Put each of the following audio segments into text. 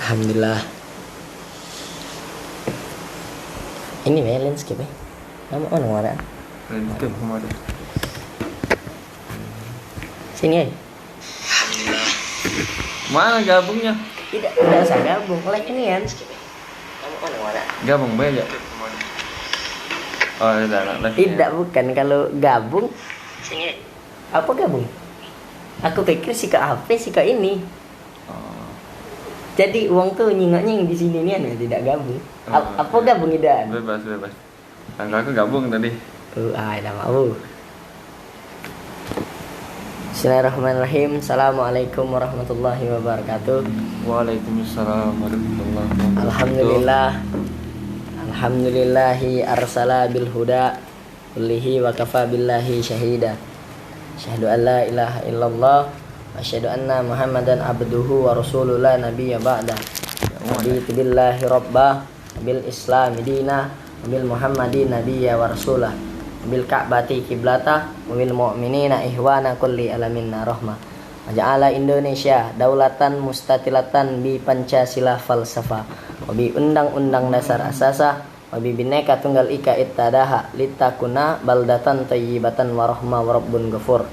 Alhamdulillah. Ini landscape ya. Kamu mana? Landscape kemarin. Sini ya. Alhamdulillah. Mana gabungnya? Tidak usah gabung. Like ini ya. Kamu mana? Gabung aja. Oh, tidak bukan kalau gabung. Sini. Apa gabung? Aku pikir si ke HP si ke ini. Oh. Jadi uang tuh nyingoknya di sini nih anu tidak gabung. Apa gabung idan? Bebas. Aku gabung tadi. Ada mau. Bismillahirrahmanirrahim. Assalamualaikum warahmatullahi wabarakatuh. Waalaikumsalam warahmatullahi wabarakatuh. Alhamdulillahi arsala bil huda kullihi wa kafa billahi syahida. Asyhadu an la ilaha illallah wa asyhadu anna Muhammadan abduhu wa rasuluhu la nabiyya ba'da. Raditu billahi rabbah bil islam dina bil muhammadin nabiyya wa rasulah bil ka'bati qiblata bil mu'minina ihwana kulli alamin rahmah. Ja'ala Indonesia daulatan mustatilatan bi Pancasila falsafah wa bi undang-undang dasar asasa wa bi bineka tunggal ika ittadaha litakuna baldatan tayyibatan wa rahma wa rabbun ghafur.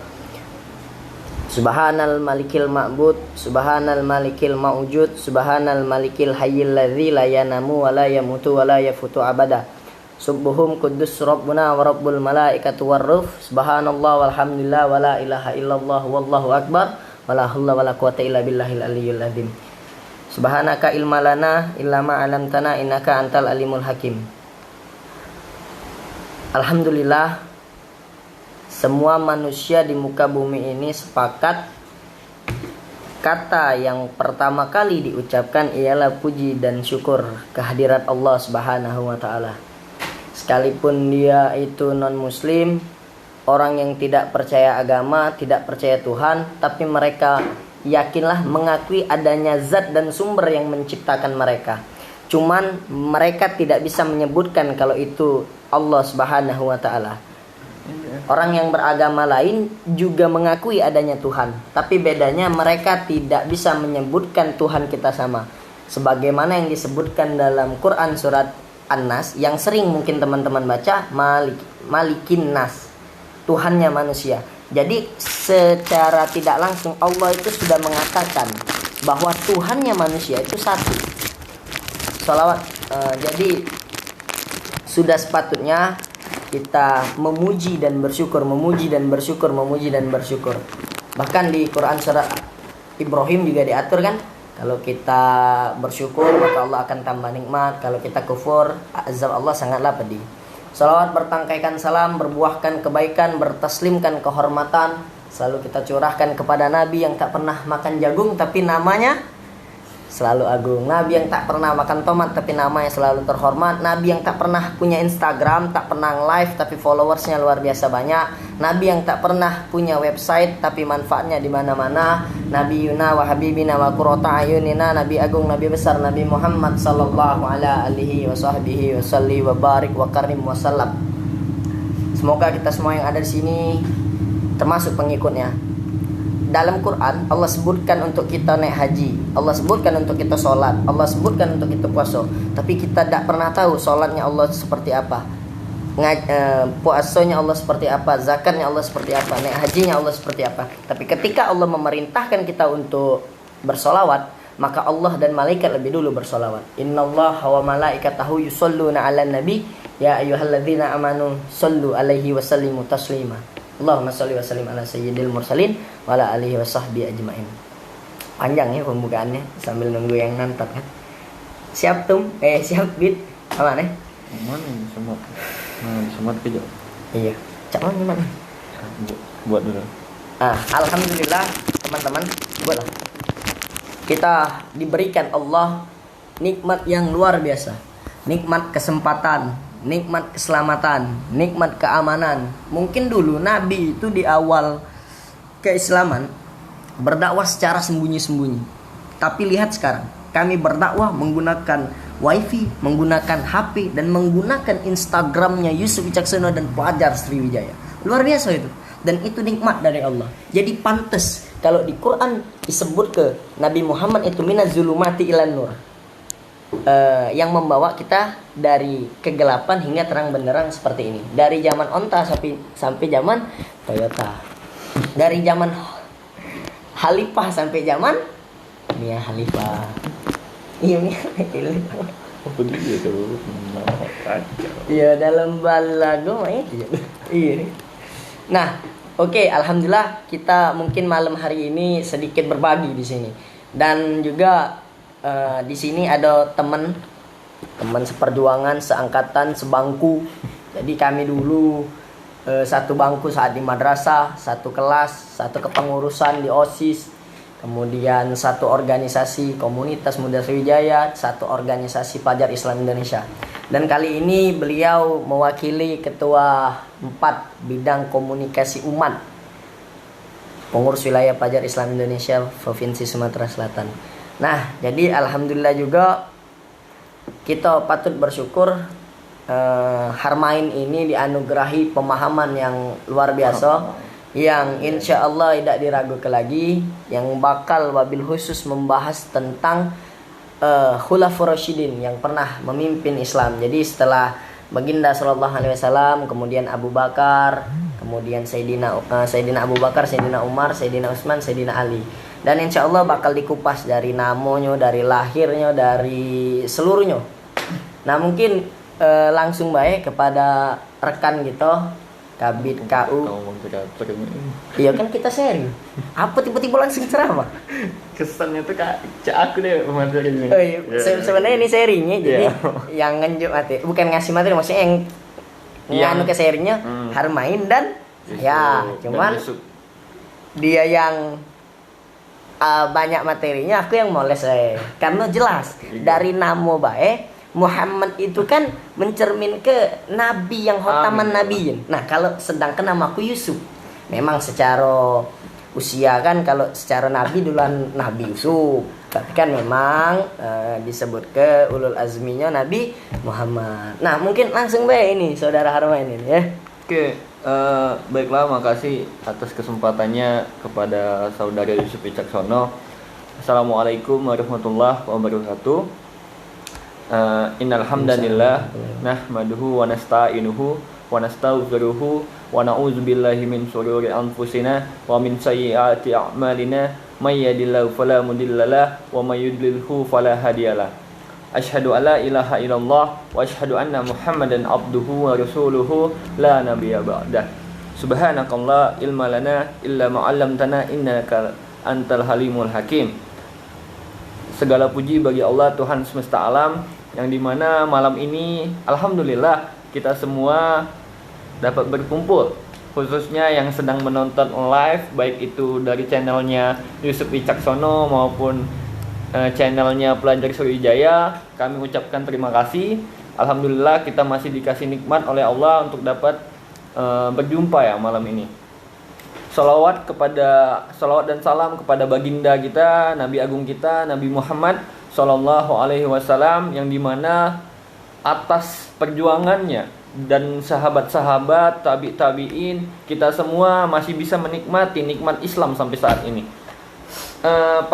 Subhanal malikil ma'bud, subhanal malikil ma'ujud, subhanal malikil hayyil ladzi la yanamu wa la yamutu wa la yafutu abada. Subbuhum kudus rabbuna wa rabbul malaikatu warruh. Subhanallah walhamdulillah wa la ilaha illallah wallahu akbar wa la haula wa la quwata illa billahil aliyyil azim. Subhanaka ilma lana illa ma 'allamtana innaka antal alimul hakim. Alhamdulillah, semua manusia di muka bumi ini sepakat kata yang pertama kali diucapkan ialah puji dan syukur kehadirat Allah Subhanahu wa taala. Sekalipun dia itu non-muslim, orang yang tidak percaya agama, tidak percaya Tuhan, tapi mereka yakinlah mengakui adanya zat dan sumber yang menciptakan mereka. Cuman mereka tidak bisa menyebutkan kalau itu Allah Subhanahu wa taala. Orang yang beragama lain juga mengakui adanya Tuhan, tapi bedanya mereka tidak bisa menyebutkan Tuhan kita sama. Sebagaimana yang disebutkan dalam Quran surat An-Nas yang sering mungkin teman-teman baca, Malikin Nas, Tuhannya manusia. Jadi secara tidak langsung Allah itu sudah mengatakan bahwa Tuhannya manusia itu satu. Sholawat. Jadi sudah sepatutnya kita memuji dan bersyukur, memuji dan bersyukur, memuji dan bersyukur. Bahkan di Quran surat Ibrahim juga diatur kan, kalau kita bersyukur maka Allah akan tambah nikmat, kalau kita kufur azab Allah sangatlah pedih. Salawat bertangkaikan salam, berbuahkan kebaikan, bertaslimkan kehormatan selalu kita curahkan kepada Nabi yang tak pernah makan jagung tapi namanya selalu agung. Nabi yang tak pernah makan tomat tapi namanya selalu terhormat. Nabi yang tak pernah punya Instagram, tak pernah live tapi followersnya luar biasa banyak. Nabi yang tak pernah punya website tapi manfaatnya di mana-mana. Nabi Yuna wa habibina wa qurrata ayunina, Nabi agung, Nabi besar, Nabi Muhammad sallallahu alaihi wa sahbihi wa salli wa barik wa karim wa sallam. Semoga kita semua yang ada di sini termasuk pengikutnya. Dalam Quran Allah sebutkan untuk kita naik haji, Allah sebutkan untuk kita sholat, Allah sebutkan untuk kita puasa. Tapi kita tidak pernah tahu sholatnya Allah seperti apa, puasanya Allah seperti apa, zakatnya Allah seperti apa, naik hajinya Allah seperti apa. Tapi ketika Allah memerintahkan kita untuk bersolawat, maka Allah dan malaikat lebih dulu bersolawat. Innallaha wa malaikatahu yusholluna 'alan nabi ya ayyuhalladzina amanu shollu 'alaihi wa sallimu taslima. Allahumma sholli wa sallim ala sayyidil mursalin wa ala alihi wa sahbihi ajmain. Panjang ya pembukaannya sambil nunggu yang nonton kan. Siap tum? Siap bit. Aman ya? Mana ini semut? Semut ke jauh? Iya. Cak mana? Buat dulu. Alhamdulillah teman-teman, buatlah. Kita diberikan Allah nikmat yang luar biasa. Nikmat kesempatan, nikmat keselamatan, nikmat keamanan. Mungkin dulu Nabi itu di awal keislaman berdakwah secara sembunyi-sembunyi. Tapi lihat sekarang, kami berdakwah menggunakan wifi, menggunakan HP, dan menggunakan Instagramnya Yusuf Wicaksono dan Pelajar Sriwijaya. Luar biasa itu. Dan itu nikmat dari Allah. Jadi pantas Kalau di Quran disebut ke Nabi Muhammad itu minaz zulumati ilan nur, yang membawa kita dari kegelapan hingga terang benderang seperti ini. Dari zaman onta sampai zaman Toyota, dari zaman Khalifah sampai zaman Mia Khalifah. Iya Mia Khalifah. Apa dia tuh? Iya dalam balago itu. Iya. Nah, oke, alhamdulillah kita mungkin malam hari ini sedikit berbagi di sini. Dan juga di sini ada teman seperjuangan, seangkatan, sebangku. Jadi kami dulu satu bangku saat di madrasah, satu kelas, satu kepengurusan di OSIS. Kemudian satu organisasi komunitas Muda Sriwijaya, satu organisasi Pelajar Islam Indonesia. Dan kali ini beliau mewakili ketua 4 bidang komunikasi umat pengurus wilayah Pelajar Islam Indonesia Provinsi Sumatera Selatan. Nah, jadi alhamdulillah juga kita patut bersyukur Harmain ini dianugerahi pemahaman yang luar biasa, yang insya Allah tidak diragukan lagi, yang bakal wabil khusus membahas tentang Khulafaur Rasyidin yang pernah memimpin Islam. Jadi setelah Baginda Sallallahu Alaihi Wasallam, kemudian Abu Bakar, kemudian Sayyidina Abu Bakar, Sayyidina Umar, Sayyidina Utsman, Sayyidina Ali. Dan insya Allah bakal dikupas dari namanya, dari lahirnya, dari seluruhnya. Nah mungkin langsung baik kepada rekan kita Kabid KU. Iya kan kita sharing. Apa tiba-tiba langsung ceramah? Kesannya tuh kak aku deh materinya. Oh iya. Sebenarnya ini sharingnya jadi yang ngenjuk materi, bukan ngasih materi, maksudnya yang anu ke sharingnya Harmain dan ya, cuman dia yang banyak materinya, aku yang moles karena jelas dari nama bae Muhammad itu kan mencermin ke Nabi yang khotaman nabiyin. Nah kalau sedangkan namaku Yusuf, memang secara usia kan kalau secara Nabi duluan Nabi Yusuf, tapi kan memang disebut ke ulul azminya Nabi Muhammad. Nah mungkin langsung baik ini saudara Harmain ini ya. Oke, baiklah, makasih atas kesempatannya kepada saudara Yusuf Wicaksono. Assalamualaikum warahmatullahi wabarakatuh. Innal hamdalillah nahmaduhu wa nasta'inuhu wa nastaghfiruhu wa na'udzu billahi min shururi anfusina wa min sayyiati a'malina may yahdihillahu fala mudhillalah wa may yudlilhu fala hadiyalah. Asyhadu alla ilaha illallah wa asyhadu anna Muhammadan abduhu wa rasuluhu la nabiyya ba'dah. Subhanakallah ilma lana illa ma 'allamtana innaka antal halimul hakim. Segala puji bagi Allah Tuhan semesta alam, yang dimana malam ini alhamdulillah kita semua dapat berkumpul, khususnya yang sedang menonton live, baik itu dari channelnya Yusuf Wicaksono maupun channelnya Pelajar Sriwijaya. Kami ucapkan terima kasih. Alhamdulillah kita masih dikasih nikmat oleh Allah untuk dapat berjumpa ya malam ini. Salawat dan salam kepada baginda kita, Nabi Agung kita, Nabi Muhammad Sallallahu Alaihi Wasallam, yang dimana atas perjuangannya dan sahabat-sahabat tabi'in kita semua masih bisa menikmati nikmat Islam sampai saat ini.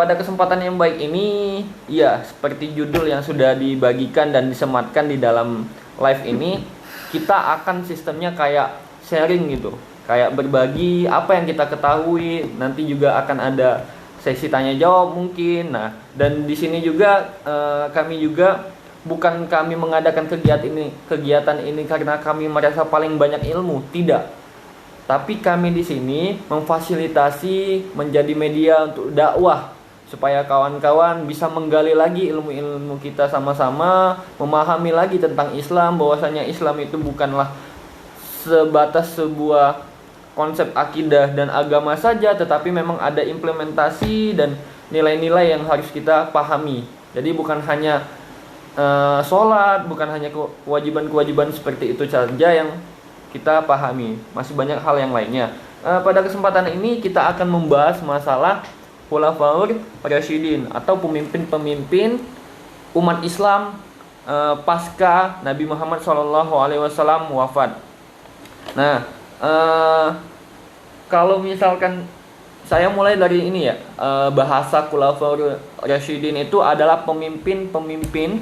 Pada kesempatan yang baik ini, ya seperti judul yang sudah dibagikan dan disematkan di dalam live ini, kita akan sistemnya kayak sharing gitu. Kayak berbagi apa yang kita ketahui, nanti juga akan ada sesi tanya jawab mungkin. Nah, dan di sini juga kami juga bukan kami mengadakan kegiatan ini karena kami merasa paling banyak ilmu, tidak. Tapi kami di sini memfasilitasi menjadi media untuk dakwah supaya kawan-kawan bisa menggali lagi ilmu-ilmu kita sama-sama, memahami lagi tentang Islam, bahwasanya Islam itu bukanlah sebatas sebuah konsep akidah dan agama saja, tetapi memang ada implementasi dan nilai-nilai yang harus kita pahami. Jadi bukan hanya sholat, bukan hanya kewajiban-kewajiban seperti itu saja yang kita pahami, masih banyak hal yang lainnya. Pada kesempatan ini kita akan membahas masalah Khulafaur Rasyidin atau pemimpin-pemimpin umat Islam pasca Nabi Muhammad SAW wafat. Nah, kalau misalkan saya mulai dari ini ya, bahasa Khulafaur Rasyidin itu adalah pemimpin-pemimpin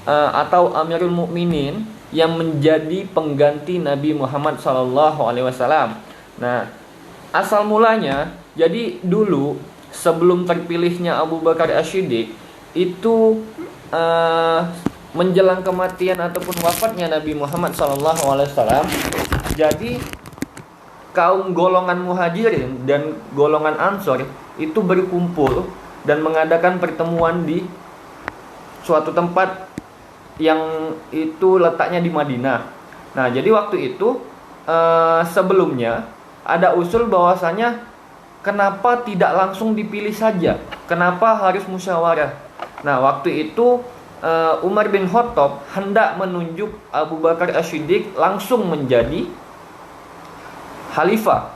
atau Amirul Mukminin yang menjadi pengganti Nabi Muhammad SAW. Nah, asal mulanya, jadi dulu sebelum terpilihnya Abu Bakar As-Siddiq itu menjelang kematian ataupun wafatnya Nabi Muhammad SAW, jadi kaum golongan Muhajirin dan golongan Ansor itu berkumpul dan mengadakan pertemuan di suatu tempat yang itu letaknya di Madinah. Nah, jadi waktu itu sebelumnya ada usul bahwasanya kenapa tidak langsung dipilih saja? Kenapa harus musyawarah? Nah, waktu itu Umar bin Khattab hendak menunjuk Abu Bakar As-Siddiq langsung menjadi khalifah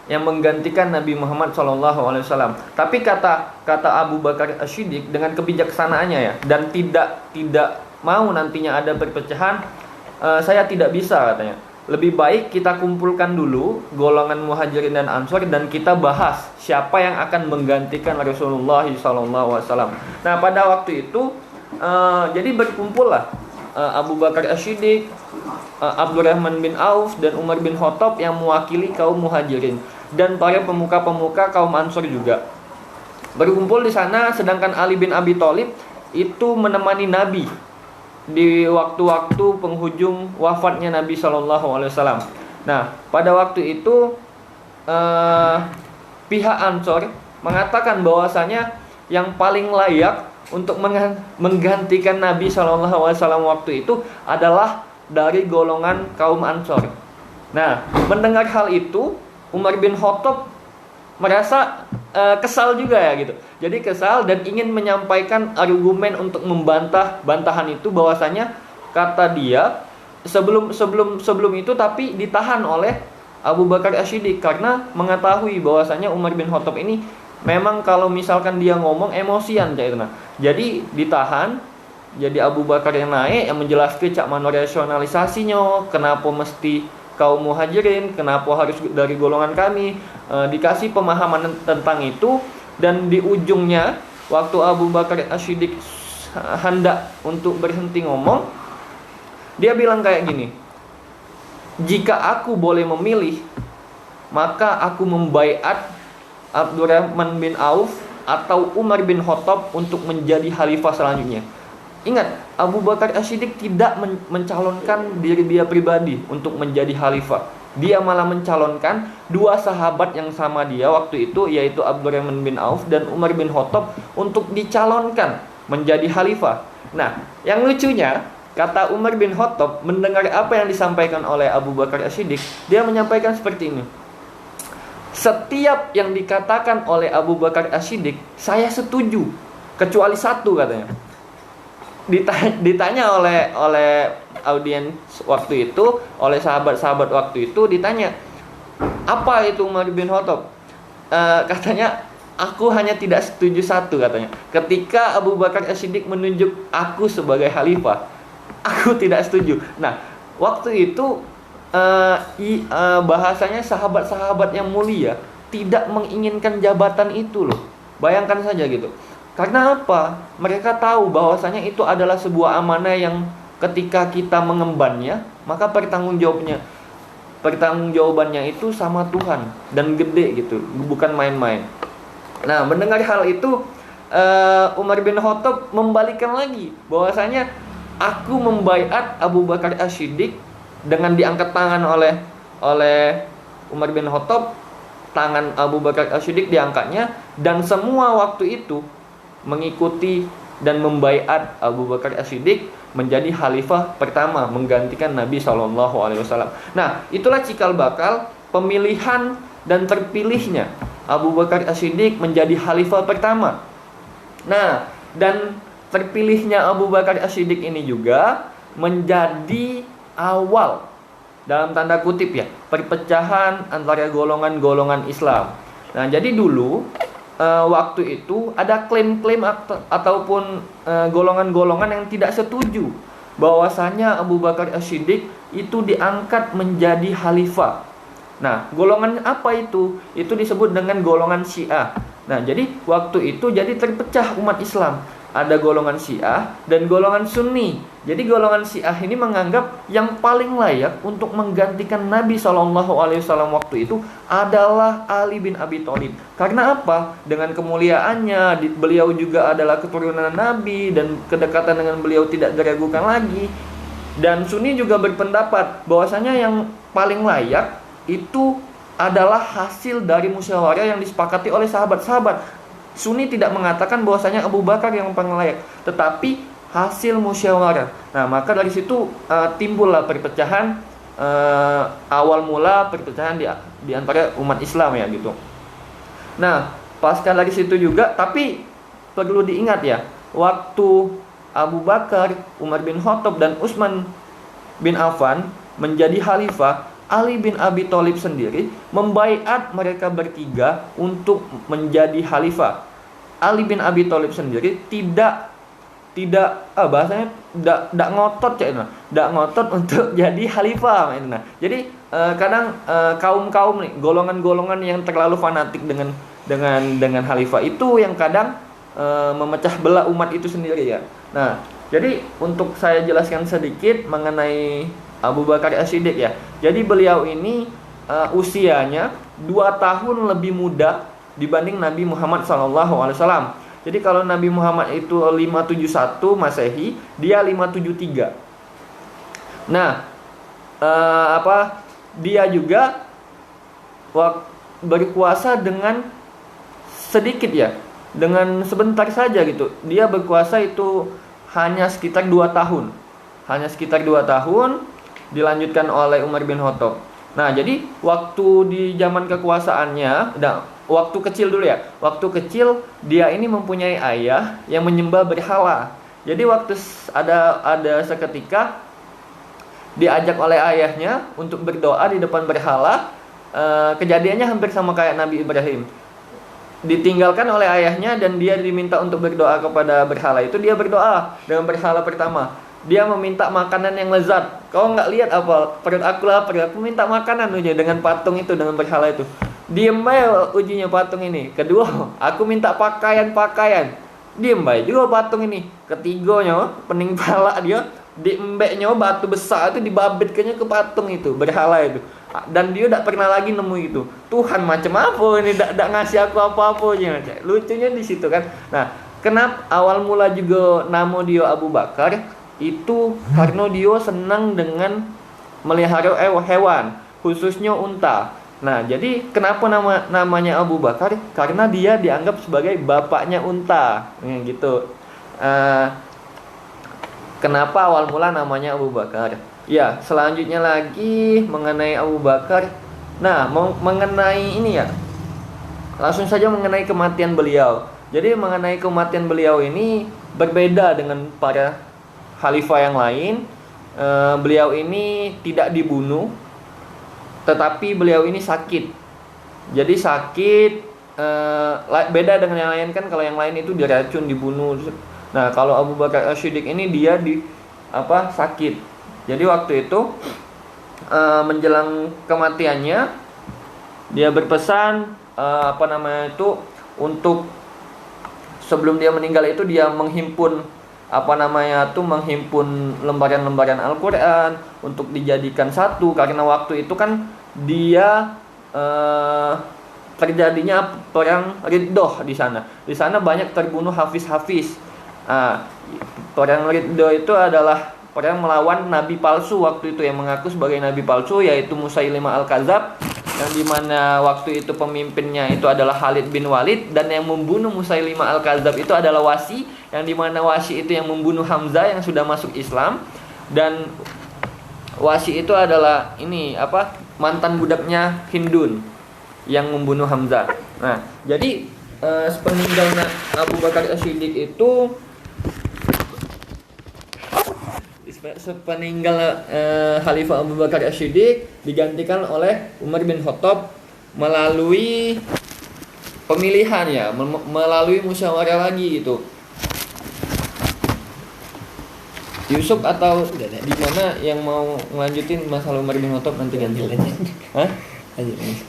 yang menggantikan Nabi Muhammad SAW. Tapi kata Abu Bakar As-Siddiq dengan kebijaksanaannya ya, dan tidak mau nantinya ada perpecahan, saya tidak bisa katanya. Lebih baik kita kumpulkan dulu golongan Muhajirin dan Ansor dan kita bahas siapa yang akan menggantikan Rasulullah SAW. Nah, pada waktu itu jadi berkumpullah Abu Bakar As-Siddiq, Abdurrahman bin Auf dan Umar bin Khattab yang mewakili kaum Muhajirin dan para pemuka-pemuka kaum Ansor juga berkumpul di sana. Sedangkan Ali bin Abi Thalib itu menemani Nabi di waktu-waktu penghujung wafatnya Nabi SAW. Nah, pada waktu itu pihak Ansor mengatakan bahwasanya yang paling layak untuk menggantikan Nabi SAW waktu itu adalah dari golongan kaum Ansor. Nah, mendengar hal itu, Umar bin Khattab merasa kesal juga ya gitu. Jadi kesal dan ingin menyampaikan argumen untuk membantah bantahan itu, bahwasanya kata dia sebelum itu tapi ditahan oleh Abu Bakar As-Siddiq karena mengetahui bahwasanya Umar bin Khattab ini memang kalau misalkan dia ngomong emosian cairna. Jadi ditahan. Jadi Abu Bakar yang naik yang menjelaskan cak mana rasionalisasinya, kenapa mesti kaum Muhajirin, kenapa harus dari golongan kami, dikasih pemahaman tentang itu. Dan di ujungnya waktu Abu Bakar As-Siddiq hendak untuk berhenti ngomong, dia bilang kayak gini, jika aku boleh memilih, maka aku membaiat Abdurrahman bin Auf atau Umar bin Khattab untuk menjadi khalifah selanjutnya. Ingat, Abu Bakar As-Siddiq tidak mencalonkan diri dia pribadi untuk menjadi khalifah. Dia malah mencalonkan dua sahabat yang sama dia waktu itu, yaitu Abdurrahman bin Auf dan Umar bin Khattab, untuk dicalonkan menjadi khalifah. Nah, yang lucunya, kata Umar bin Khattab mendengar apa yang disampaikan oleh Abu Bakar As-Siddiq, dia menyampaikan seperti ini. Setiap yang dikatakan oleh Abu Bakar As-Siddiq saya setuju, kecuali satu katanya. Ditanya oleh audiens waktu itu, oleh sahabat-sahabat waktu itu ditanya, apa itu Umar bin Khattab? Katanya, aku hanya tidak setuju satu katanya. Ketika Abu Bakar As-Siddiq menunjuk aku sebagai khalifah, aku tidak setuju. Nah, waktu itu bahasanya sahabat-sahabat yang mulia tidak menginginkan jabatan itu loh. Bayangkan saja gitu. Karena apa? Mereka tahu bahwasanya itu adalah sebuah amanah yang ketika kita mengembannya, maka pertanggungjawabannya itu sama Tuhan dan gede gitu, bukan main-main. Nah, mendengar hal itu, Umar bin Khattab membalikkan lagi bahwasanya aku membaiat Abu Bakar As-Siddiq dengan diangkat tangan oleh Umar bin Khattab, tangan Abu Bakar As-Siddiq diangkatnya, dan semua waktu itu mengikuti dan membaiat Abu Bakar As-Siddiq menjadi khalifah pertama menggantikan Nabi SAW. Nah, itulah cikal bakal pemilihan dan terpilihnya Abu Bakar As-Siddiq menjadi khalifah pertama. Nah, dan terpilihnya Abu Bakar As-Siddiq ini juga menjadi awal, dalam tanda kutip ya, perpecahan antara golongan-golongan Islam. Nah, jadi dulu waktu itu ada klaim-klaim ataupun golongan-golongan yang tidak setuju bahwasanya Abu Bakar As-Siddiq itu diangkat menjadi khalifah. Nah, golongan apa itu? Itu disebut dengan golongan Syiah. Nah, jadi waktu itu jadi terpecah umat Islam. Ada golongan Syiah dan golongan Sunni. Jadi golongan Syiah ini menganggap yang paling layak untuk menggantikan Nabi SAW waktu itu adalah Ali bin Abi Thalib. Karena apa? Dengan kemuliaannya, beliau juga adalah keturunan Nabi dan kedekatan dengan beliau tidak diragukan lagi. Dan Sunni juga berpendapat bahwasanya yang paling layak itu adalah hasil dari musyawarah yang disepakati oleh sahabat-sahabat. Sunni tidak mengatakan bahwasanya Abu Bakar yang paling layak, tetapi hasil musyawarah. Nah, maka dari situ timbullah perpecahan, awal mula perpecahan di antara umat Islam ya gitu. Nah, pasca dari situ juga, tapi perlu diingat ya, waktu Abu Bakar, Umar bin Khattab dan Utsman bin Affan menjadi khalifah, Ali bin Abi Thalib sendiri membaiat mereka bertiga untuk menjadi khalifah. Ali bin Abi Thalib sendiri tidak bahasanya tidak ngotot tidak ngotot untuk jadi khalifah. Nah, jadi kadang kaum nih, golongan-golongan yang terlalu fanatik dengan khalifah itu yang kadang memecah belah umat itu sendiri ya. Nah, jadi untuk saya jelaskan sedikit mengenai Abu Bakar As-Siddiq ya. Jadi beliau ini usianya 2 tahun lebih muda dibanding Nabi Muhammad SAW. Jadi kalau Nabi Muhammad itu 571 Masehi, dia 573. Nah, dia juga berkuasa dengan sedikit ya, dengan sebentar saja gitu. Dia berkuasa itu hanya sekitar 2 tahun. Dilanjutkan oleh Umar bin Khattab. Nah, jadi waktu di zaman kekuasaannya, waktu kecil dulu ya. Waktu kecil dia ini mempunyai ayah yang menyembah berhala. Jadi waktu ada seketika diajak oleh ayahnya untuk berdoa di depan berhala. Kejadiannya hampir sama kayak Nabi Ibrahim. Ditinggalkan oleh ayahnya dan dia diminta untuk berdoa kepada berhala itu. Dia berdoa dengan berhala pertama. Dia meminta makanan yang lezat. Kau nggak lihat apa? Perut aku lapar. Aku minta makanan aja dengan patung itu, dengan berhala itu. Diem bae ujinya patung ini. Kedua, aku minta pakaian. Diem bae juga patung ini. Ketiganya, pening pala dia diembeknya batu besar itu dibabitkannya ke patung itu, berhala itu. Dan dia tidak pernah lagi nemu itu. Tuhan macam apa ini, tidak ngasih aku apa-apa aja. Lucunya di situ kan. Nah, kenapa awal mula juga nama dia Abu Bakar? Itu karena dia senang dengan melihara hewan, khususnya unta. Nah, jadi kenapa namanya Abu Bakar? Karena dia dianggap sebagai bapaknya unta, gitu. Kenapa awal mula namanya Abu Bakar? Ya, selanjutnya lagi mengenai Abu Bakar. Nah, mengenai ini ya, langsung saja mengenai kematian beliau. Jadi mengenai kematian beliau ini berbeda dengan para khalifah yang lain. Beliau ini tidak dibunuh, tetapi beliau ini sakit. Jadi sakit, beda dengan yang lain kan. Kalau yang lain itu diracun, dibunuh. Nah, kalau Abu Bakar As-Siddiq ini dia sakit. Jadi waktu itu menjelang kematiannya dia berpesan untuk sebelum dia meninggal itu dia menghimpun lembaran-lembaran Al-Quran untuk dijadikan satu, karena waktu itu kan dia terjadinya perang Riddah di sana. Di sana banyak terbunuh hafiz-hafiz. Perang Riddah itu adalah perang melawan nabi palsu waktu itu, yang mengaku sebagai nabi palsu, yaitu Musailimah Al-Kadzab, yang dimana waktu itu pemimpinnya itu adalah Khalid bin Walid, dan yang membunuh Musailimah Al-Kadzab itu adalah Wasi, yang dimana Wasi itu yang membunuh Hamzah yang sudah masuk Islam, dan Wasi itu adalah mantan budaknya Hindun yang membunuh Hamzah. Nah, jadi sepeninggalnya Abu Bakar As-Siddiq itu, Khalifah Abu Bakar As-Siddiq digantikan oleh Umar bin Khattab melalui pemilihan ya, melalui musyawarah lagi gitu. Yusuf atau di mana yang mau ngelanjutin masalah Umar bin Khattab nanti ganti.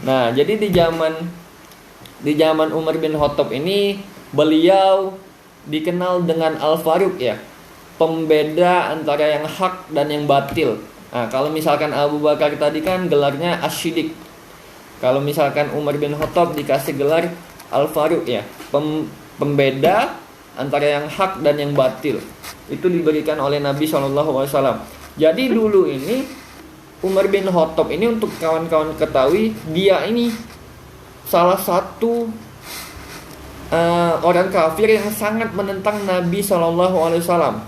Nah, jadi di zaman Umar bin Khattab ini beliau dikenal dengan Al-Faruq ya, pembeda antara yang hak dan yang batil. Nah, kalau misalkan Abu Bakar tadi kan gelarnya Asy-Syiddiq. Kalau misalkan Umar bin Khattab dikasih gelar Al-Faruq ya, pembeda antara yang hak dan yang batil. Itu diberikan oleh Nabi SAW. Jadi dulu ini Umar bin Khattab ini, untuk kawan-kawan ketahui, dia ini salah satu orang kafir yang sangat menentang Nabi SAW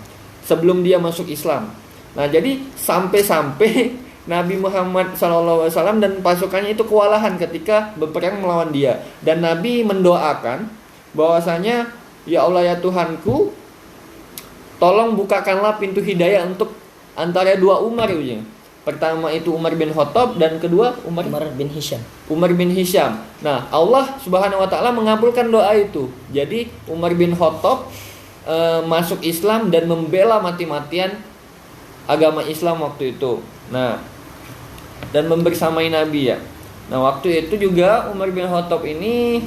sebelum dia masuk Islam. Nah, jadi sampai-sampai Nabi Muhammad SAW dan pasukannya itu kewalahan ketika berperang melawan dia. Dan Nabi mendoakan bahwasanya, ya Allah ya Tuhanku, tolong bukakanlah pintu hidayah untuk antara dua Umar ya. Pertama itu Umar bin Khattab dan kedua Umar bin Hisham. Nah, Allah Subhanahu wa taala mengabulkan doa itu. Jadi Umar bin Khattab masuk Islam dan membela mati-matian agama Islam waktu itu. Nah, dan membersamai Nabi ya. Nah, waktu itu juga Umar bin Khattab ini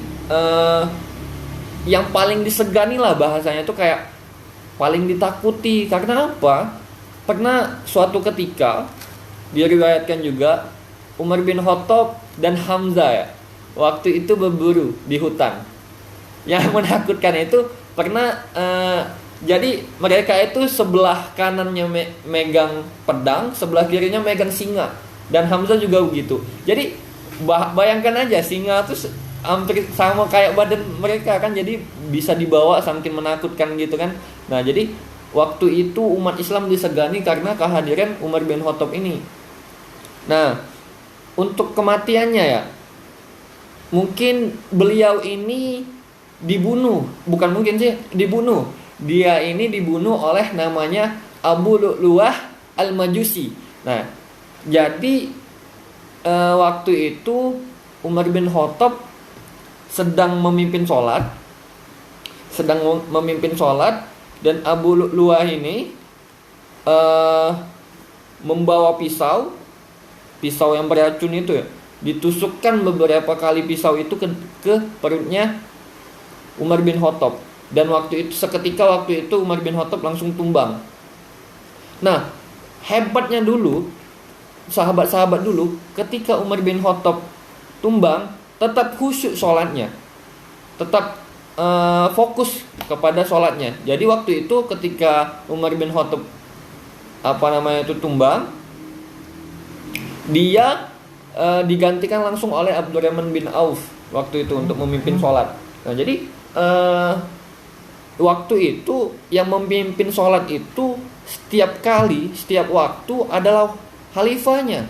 yang paling disegani lah bahasanya, itu kayak paling ditakuti. Karena apa? Pernah suatu ketika diriwayatkan juga Umar bin Khattab dan Hamzah ya, waktu itu berburu di hutan. Yang menakutkan itu pernah jadi mereka itu sebelah kanannya megang pedang, sebelah kirinya megang singa, dan Hamzah juga begitu. Jadi bayangkan aja, singa itu hampir sama kayak badan mereka kan, jadi bisa dibawa saking menakutkan gitu kan. Nah, jadi waktu itu umat Islam disegani karena kehadiran Umar bin Khattab ini. Nah, untuk kematiannya ya, mungkin beliau ini dibunuh, bukan mungkin sih, dibunuh. Dia ini dibunuh oleh namanya Abu Lu'lu'ah Al-Majusi. Nah, jadi waktu itu Umar bin Khattab sedang memimpin sholat, dan Abu Lu'lu'ah ini membawa pisau yang beracun itu ya, ditusukkan beberapa kali pisau itu ke perutnya Umar bin Khattab. Dan seketika waktu itu Umar bin Khattab langsung tumbang. Nah, hebatnya dulu sahabat-sahabat dulu, ketika Umar bin Khattab tumbang, tetap khusyuk sholatnya, tetap fokus kepada sholatnya. Jadi waktu itu ketika Umar bin Khattab tumbang, dia digantikan langsung oleh Abdurrahman bin Auf waktu itu untuk memimpin sholat. Nah, jadi waktu itu yang memimpin sholat itu setiap waktu adalah khalifahnya,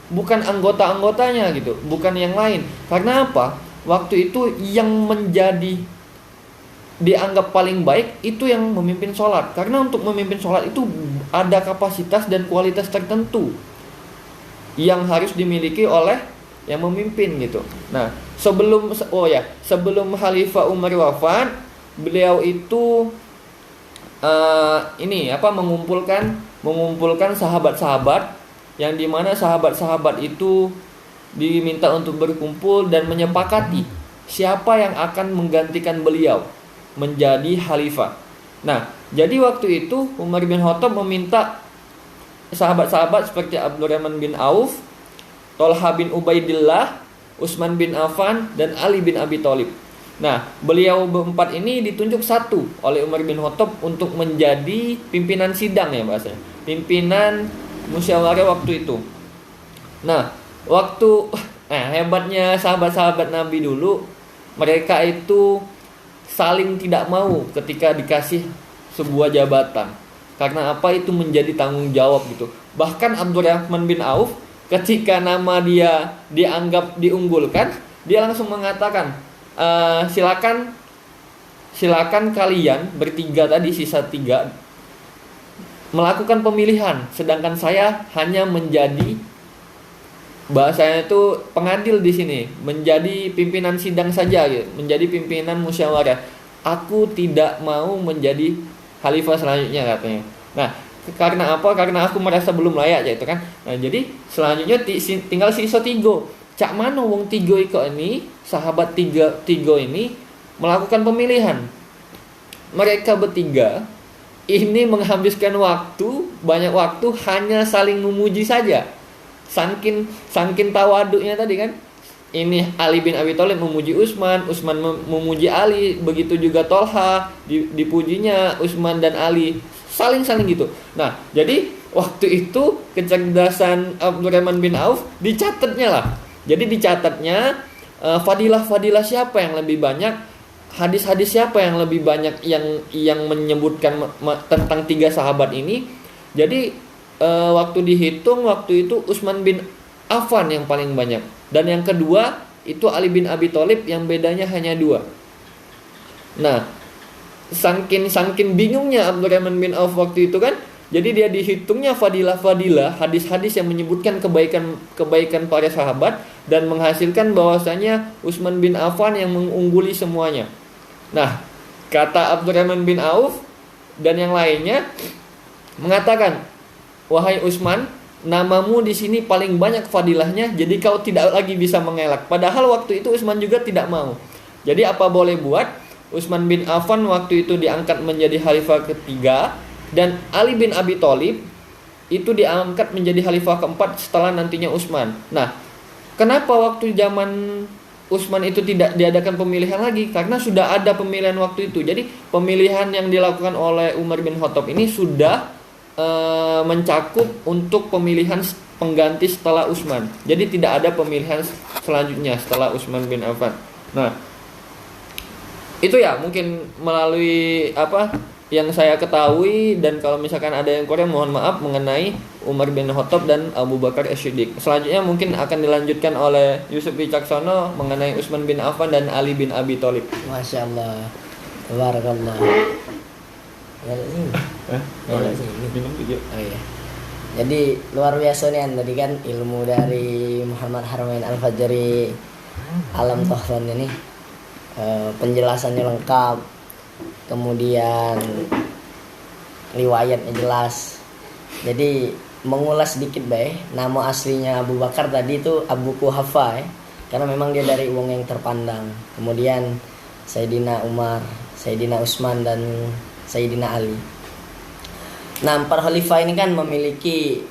bukan anggota-anggotanya gitu, bukan yang lain. Karena apa? Waktu itu yang menjadi dianggap paling baik itu yang memimpin sholat. Karena untuk memimpin sholat itu ada kapasitas dan kualitas tertentu yang harus dimiliki oleh yang memimpin gitu. Nah, sebelum Khalifah Umar wafat, beliau itu mengumpulkan sahabat-sahabat, yang dimana sahabat-sahabat itu diminta untuk berkumpul dan menyepakati siapa yang akan menggantikan beliau menjadi khalifah. Nah, jadi waktu itu Umar bin Khattab meminta sahabat-sahabat seperti Abdurrahman bin Auf, Thalhah bin Ubaidillah, Utsman bin Affan, dan Ali bin Abi Thalib. Nah, beliau berempat ini ditunjuk satu oleh Umar bin Khattab untuk menjadi pimpinan sidang ya bahasanya, pimpinan musyawarah waktu itu. Nah, hebatnya sahabat-sahabat Nabi dulu, mereka itu saling tidak mau ketika dikasih sebuah jabatan. Karena apa? Itu menjadi tanggung jawab gitu. Bahkan Abdurrahman bin Auf, ketika nama dia dianggap diunggulkan, dia langsung mengatakan, silakan kalian bertiga tadi, sisa 3, melakukan pemilihan, sedangkan saya hanya menjadi, bahasanya itu pengadil di sini, menjadi pimpinan sidang saja gitu, menjadi pimpinan musyawarah. Aku tidak mau menjadi khalifah selanjutnya katanya. Nah, karena apa? Karena aku merasa belum layak ya itu kan. Nah, jadi selanjutnya tinggal sisa 3. cak mano wong tiga iko ini, sahabat tiga ini melakukan pemilihan. Mereka bertiga ini menghabiskan banyak waktu hanya saling memuji saja. Sangkin tawaduknya tadi kan. Ini Ali bin Abi Thalib memuji Utsman memuji Ali, begitu juga Tolha dipujinya Utsman dan Ali, saling gitu. Nah, jadi waktu itu kecerdasan Abdurrahman bin Auf dicatatnya lah. Jadi dicatatnya fadilah siapa yang lebih banyak, hadis-hadis siapa yang lebih banyak yang menyebutkan tentang tiga sahabat ini. Jadi waktu dihitung waktu itu Utsman bin Affan yang paling banyak, dan yang kedua itu Ali bin Abi Thalib yang bedanya hanya 2. Nah, sangkin bingungnya Abdurrahman bin Auf waktu itu kan, jadi dia dihitungnya fadilah hadis-hadis yang menyebutkan kebaikan para sahabat dan menghasilkan bahwasanya Utsman bin Affan yang mengungguli semuanya. Nah, kata Abdurrahman bin Auf dan yang lainnya mengatakan, wahai Utsman, namamu di sini paling banyak fadilahnya, jadi kau tidak lagi bisa mengelak. Padahal waktu itu Utsman juga tidak mau. Jadi apa boleh buat, Utsman bin Affan waktu itu diangkat menjadi khalifah ketiga, dan Ali bin Abi Thalib itu diangkat menjadi khalifah keempat setelah nantinya Utsman. Nah, kenapa waktu zaman Utsman itu tidak diadakan pemilihan lagi? Karena sudah ada pemilihan waktu itu. Jadi pemilihan yang dilakukan oleh Umar bin Khattab ini sudah mencakup untuk pemilihan pengganti setelah Utsman. Jadi tidak ada pemilihan selanjutnya setelah Utsman bin Affan. Nah, itu ya mungkin melalui apa yang saya ketahui, dan kalau misalkan ada yang kurang mohon maaf mengenai Umar bin Khattab dan Abu Bakar As-Siddiq. Selanjutnya mungkin akan dilanjutkan oleh Yusuf Wicaksono mengenai Utsman bin Affan dan Ali bin Abi Thalib. Masya Allah, barakallah. Minum juga. Oh iya. Jadi luar biasa nih tadi kan ilmu dari Muhammad Haramain Al-Fajri Alam Tahran ini, penjelasannya lengkap, kemudian riwayatnya jelas. Jadi mengulas sedikit nama aslinya Abu Bakar tadi itu Abu Quhafa karena memang dia dari wong yang terpandang. Kemudian Sayyidina Umar, Sayyidina Utsman dan Sayyidina Ali. Nah, para khalifah ini kan memiliki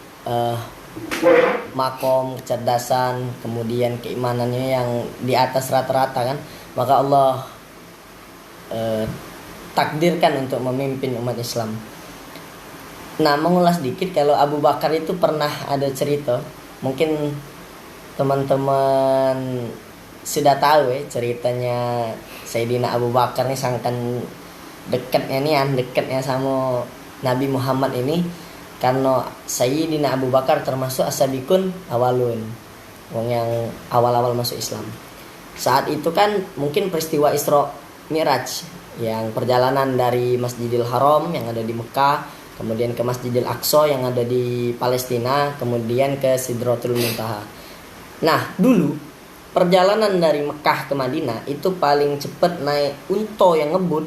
makom, kecerdasan, kemudian keimanannya yang di atas rata-rata kan. Maka Allah takdirkan untuk memimpin umat Islam. Nah, mengulas dikit, kalau Abu Bakar itu pernah ada cerita, mungkin teman-teman sudah tahu ceritanya Sayyidina Abu Bakar nih sangkan dekatnya sama Nabi Muhammad ini, karena Sayyidina Abu Bakar termasuk as-sabiqun awalun, wong yang awal-awal masuk Islam. Saat itu kan mungkin peristiwa Isra Mi'raj, yang perjalanan dari Masjidil Haram yang ada di Mekah, kemudian ke Masjidil Aqsa yang ada di Palestina, kemudian ke Sidratul Muntaha. Nah, dulu perjalanan dari Mekah ke Madinah itu paling cepat naik unta yang ngebut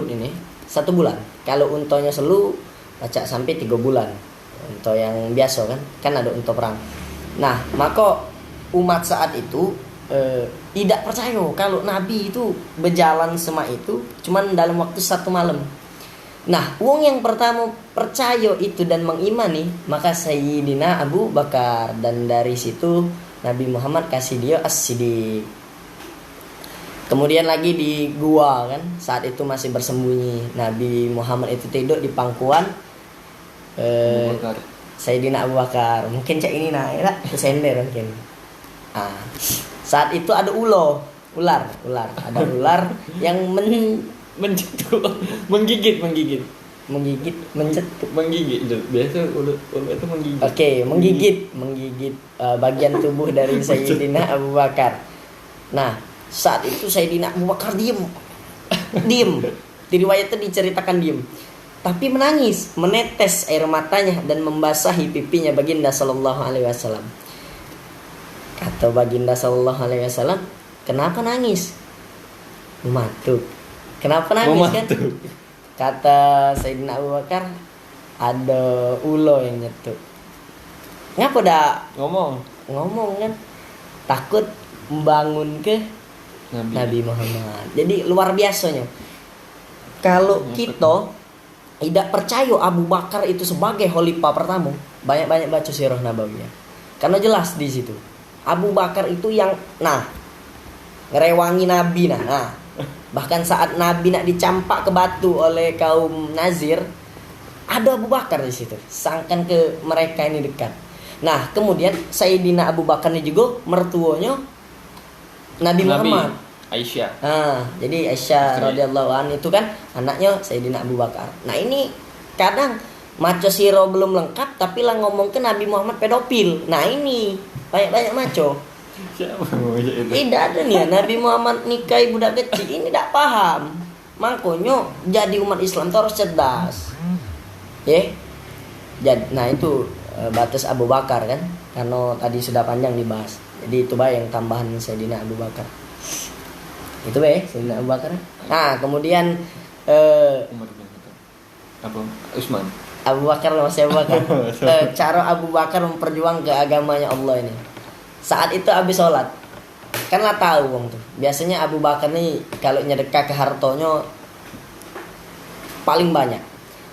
ini 1 bulan. Kalau untonya selu baca sampai 3 bulan. Unta yang biasa kan ada unta perang. Nah, maka umat saat itu tidak percaya kalau Nabi itu berjalan sema itu cuman dalam waktu 1 malam. Nah, wong yang pertama percaya itu dan mengimani maka Sayyidina Abu Bakar, dan dari situ Nabi Muhammad kasih dia As-Siddiq. Kemudian lagi di gua kan, saat itu masih bersembunyi. Nabi Muhammad itu tidur di pangkuan Sayyidina Abu Bakar. Mungkin cak ini naik lah, sender mungkin. Saat itu ada ular, ada ular yang menggigit. Biasa ular itu menggigit. Oke, menggigit bagian tubuh dari Sayyidina Abu Bakar. Nah, saat itu Sayyidina Abu Bakar diam. Di riwayatnya diceritakan diam, tapi menangis, menetes air matanya dan membasahi pipinya baginda sallallahu alaihi wasallam. Kata baginda sallallahu alaihi wasallam, "Kenapa nangis?" Mematuk. Kenapa nangis kan? Kata Sayyidina Abu Bakar, ada ulo yang nyetuk. Ngapa dah ngomong kan? takut membangun ke Nabi Muhammad. Jadi luar biasanya. Kalau kita tidak percaya Abu Bakar itu sebagai khalifah pertama, banyak-banyak baca sirah nabawiyah. Karena jelas di situ. Abu Bakar itu yang ngerewangi Nabi nah. Bahkan saat Nabi nak dicampak ke batu oleh kaum Nazir, ada Abu Bakar di situ. Sangkan ke mereka ini dekat. Nah, kemudian Sayyidina Abu Bakar ini juga mertuanya Nabi Muhammad. Aisyah. Jadi Aisyah radhiyallahu anha itu kan anaknya Sayyidina Abu Bakar. Nah, ini kadang maco siro belum lengkap tapi lah ngomong ke Nabi Muhammad pedofil. Nah, ini banyak-banyak maco. Tidak ada nih Nabi Muhammad nikahi budak kecil, ini tidak paham. Makanya jadi umat Islam itu harus cerdas. Nah itu batas Abu Bakar kan, karena tadi sudah panjang dibahas. Jadi itu yang tambahan Sayyidina Abu Bakar. Itu Sayyidina Abu Bakar. Nah kemudian Umar bin Khattab. Apa? Utsman. Abu Bakar masih Abu Bakar. Cara Abu Bakar memperjuang ke agamanya Allah ini. Saat itu habis sholat, kan lah tahu wong tuh. Biasanya Abu Bakar nih kalau nyedekah ke hartonya paling banyak.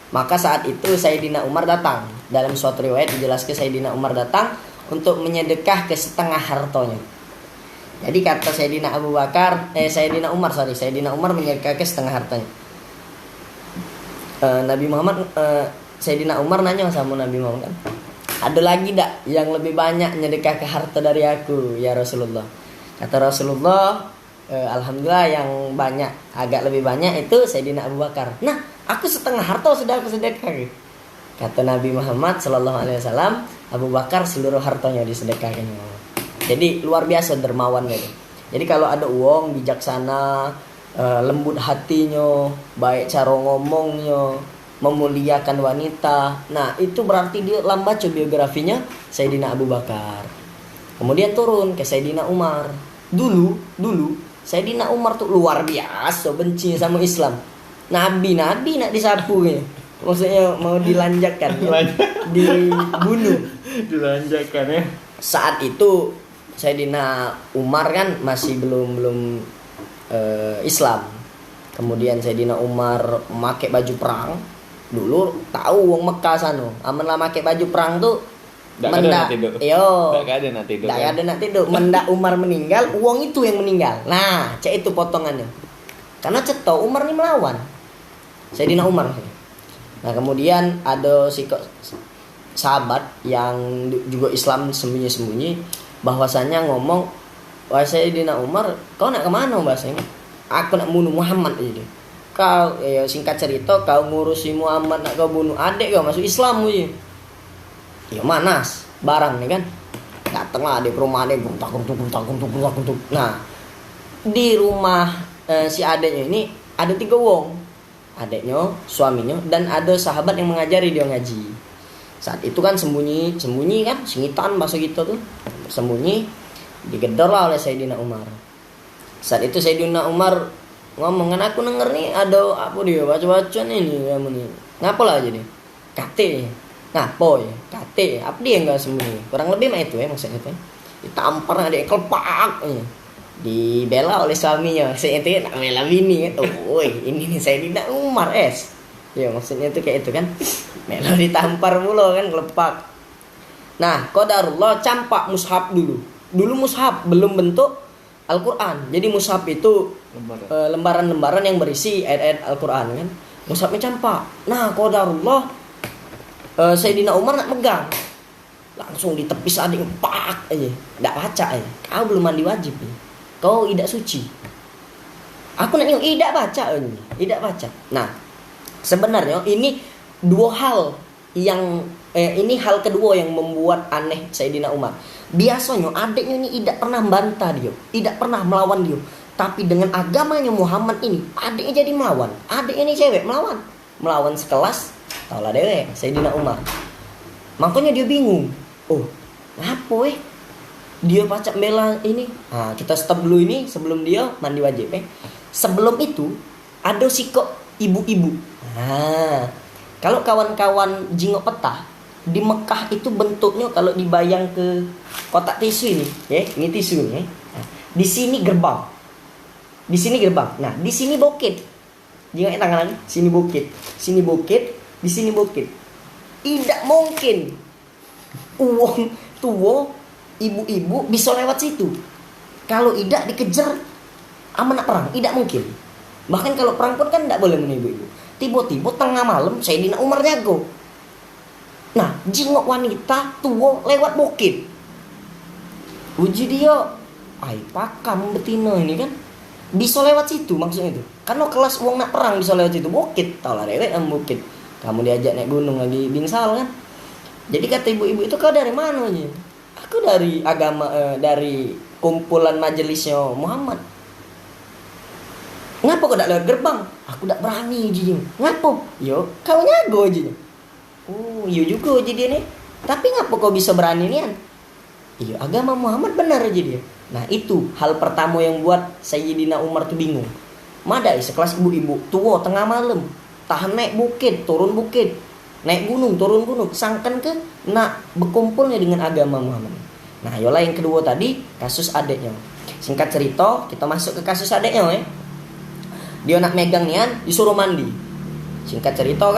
Maka saat itu Sayyidina Umar datang. Dalam suatu riwayat dijelaskan Sayyidina Umar datang untuk menyedekah ke setengah hartonya. Jadi kata Sayyidina Sayyidina Umar menyedekah ke setengah hartanya. Sayyidina Umar nanya sama Nabi Muhammad kan, ada lagi tak yang lebih banyak nyedekah ke harta dari aku ya Rasulullah? Kata Rasulullah, alhamdulillah yang banyak, agak lebih banyak itu Sayyidina Abu Bakar. Nah, aku setengah harta sudah aku sedekah. Kata Nabi Muhammad sallallahu alaihi wasallam, Abu Bakar seluruh hartanya disedekahkan. Jadi luar biasa dermawan gitu. Jadi kalau ada uang bijaksana, lembut hatinya, baik cara ngomongnya, memuliakan wanita. Nah, itu berarti dia baca biografinya Sayyidina Abu Bakar. Kemudian turun ke Sayyidina Umar. Dulu Sayyidina Umar tuh luar biasa benci sama Islam. Nabi nak disapu ya. Maksudnya mau dilanjakkan, dibunuh. Dilanjakkan ya. Saat itu Sayyidina Umar kan masih belum Islam. Kemudian Sayyidina Umar memakai baju perang. Dulu tahu wong Mekah sana, aman lah pakai baju perang tuh. Mendak, mendak Umar meninggal, uang itu yang meninggal. Nah, cek itu potongannya. Karena ceto Umar ini melawan Sayyidina Umar. Nah, kemudian ada sahabat yang juga Islam sembunyi-sembunyi, bahwasanya ngomong, wah Sayyidina Umar, kau nak kemana bahasanya? Aku nak bunuh Muhammad aja. Kau singkat cerita kau ngurusi Muhammad nak kau bunuh adik kau masuk Islam aja. Ya manas barang nih kan. Datanglah di rumah adik takut. Nah, di rumah si adiknya ini ada 3 wong. Adiknya, suaminya, dan ada sahabat yang mengajari dia ngaji. Saat itu kan sembunyi kan, singitan bahasa kita tuh. Sembunyi, digedor lah oleh Sayyidina Umar. Saat itu Sayyidina Umar ngomong, kan aku denger nih ada apa dia baca-baca ini kamu nih. Ngapa lah jadi? Kate. Ngapo ya? Kate. Apa dia enggak sembunyi? Kurang lebih mah itu maksudnya itu. Ditampar ada kelpak. Dibela oleh suaminya. Saya itu nak bela bini kan. Oh, ini nih Sayyidina Umar Ya maksudnya itu kayak itu kan. Melo ditampar mulu kan kelepak. Nah, qadarullah campak mushaf dulu. Dulu mushaf belum bentuk Al-Quran. Jadi mushaf itu lembaran-lembaran yang berisi ayat-ayat Al-Quran kan. Mushafnya campak. Nah, qadarullah Sayyidina Umar nak megang. Langsung ditepis adik pak aja. Enggak baca aja. Kau belum mandi wajib nih. Kau tidak suci. Aku nak tidak baca aja. Tidak baca. Nah, sebenarnya ini 2 hal yang ini hal kedua yang membuat aneh Sayyidina Umar. Biasanya adiknya ini tidak pernah bantah dia, tidak pernah melawan dia. Tapi dengan agamanya Muhammad ini, adiknya jadi melawan. Adiknya ini cewek melawan sekelas, taulah dewek Sayyidina Umar. Makanya dia bingung. Oh, apa dia pacak bela ini? Nah, kita stop dulu ini sebelum dia mandi wajib Sebelum itu ada sikok ibu-ibu. Nah, kalau kawan-kawan jingok petah di Mekah itu bentuknya kalau dibayang ke kotak tisu ini, ya, ini tisu nih. Nah, di sini gerbang. Di sini gerbang. Nah, di sini bukit. Jangan tangan sini bukit. Sini bukit, di sini bukit. Tidak mungkin uang tua ibu-ibu bisa lewat situ. Kalau tidak dikejar amanah perang, tidak mungkin. Bahkan kalau perang pun kan tidak boleh menemui ibu-ibu. Tiba-tiba tengah malam Sayyidina Umar jago. Nah, jengok wanita tua lewat bukit. Uji dia, ai pakam betina ini kan bisa lewat situ maksudnya itu. Karena kelas uang nak perang bisa lewat situ bukit, tau lah dewek bukit. Kamu diajak naik gunung lagi binsal kan. Jadi kata ibu-ibu itu kau dari mana aja? Aku dari agama dari kumpulan majelisnya Muhammad. Ngapa kau tak lewat gerbang? Aku tak berani je. Ngapa? Yo, kau nyago je. Oh, iya juga je dia nih. Tapi ngapa kau bisa berani nian? Iya, agama Muhammad benar aja dia. Nah, itu hal pertama yang buat Sayyidina Umar tuh bingung. Madai sekelas ibu-ibu tua tengah malam, tahan naik bukit, turun bukit, naik gunung, turun gunung, sangkan ke nak berkumpulnya dengan agama Muhammad. Nah, yola yang kedua tadi kasus adiknya. Singkat cerita, kita masuk ke kasus adiknya ya. Dia nak megang nian, disuruh mandi. Singkat cerita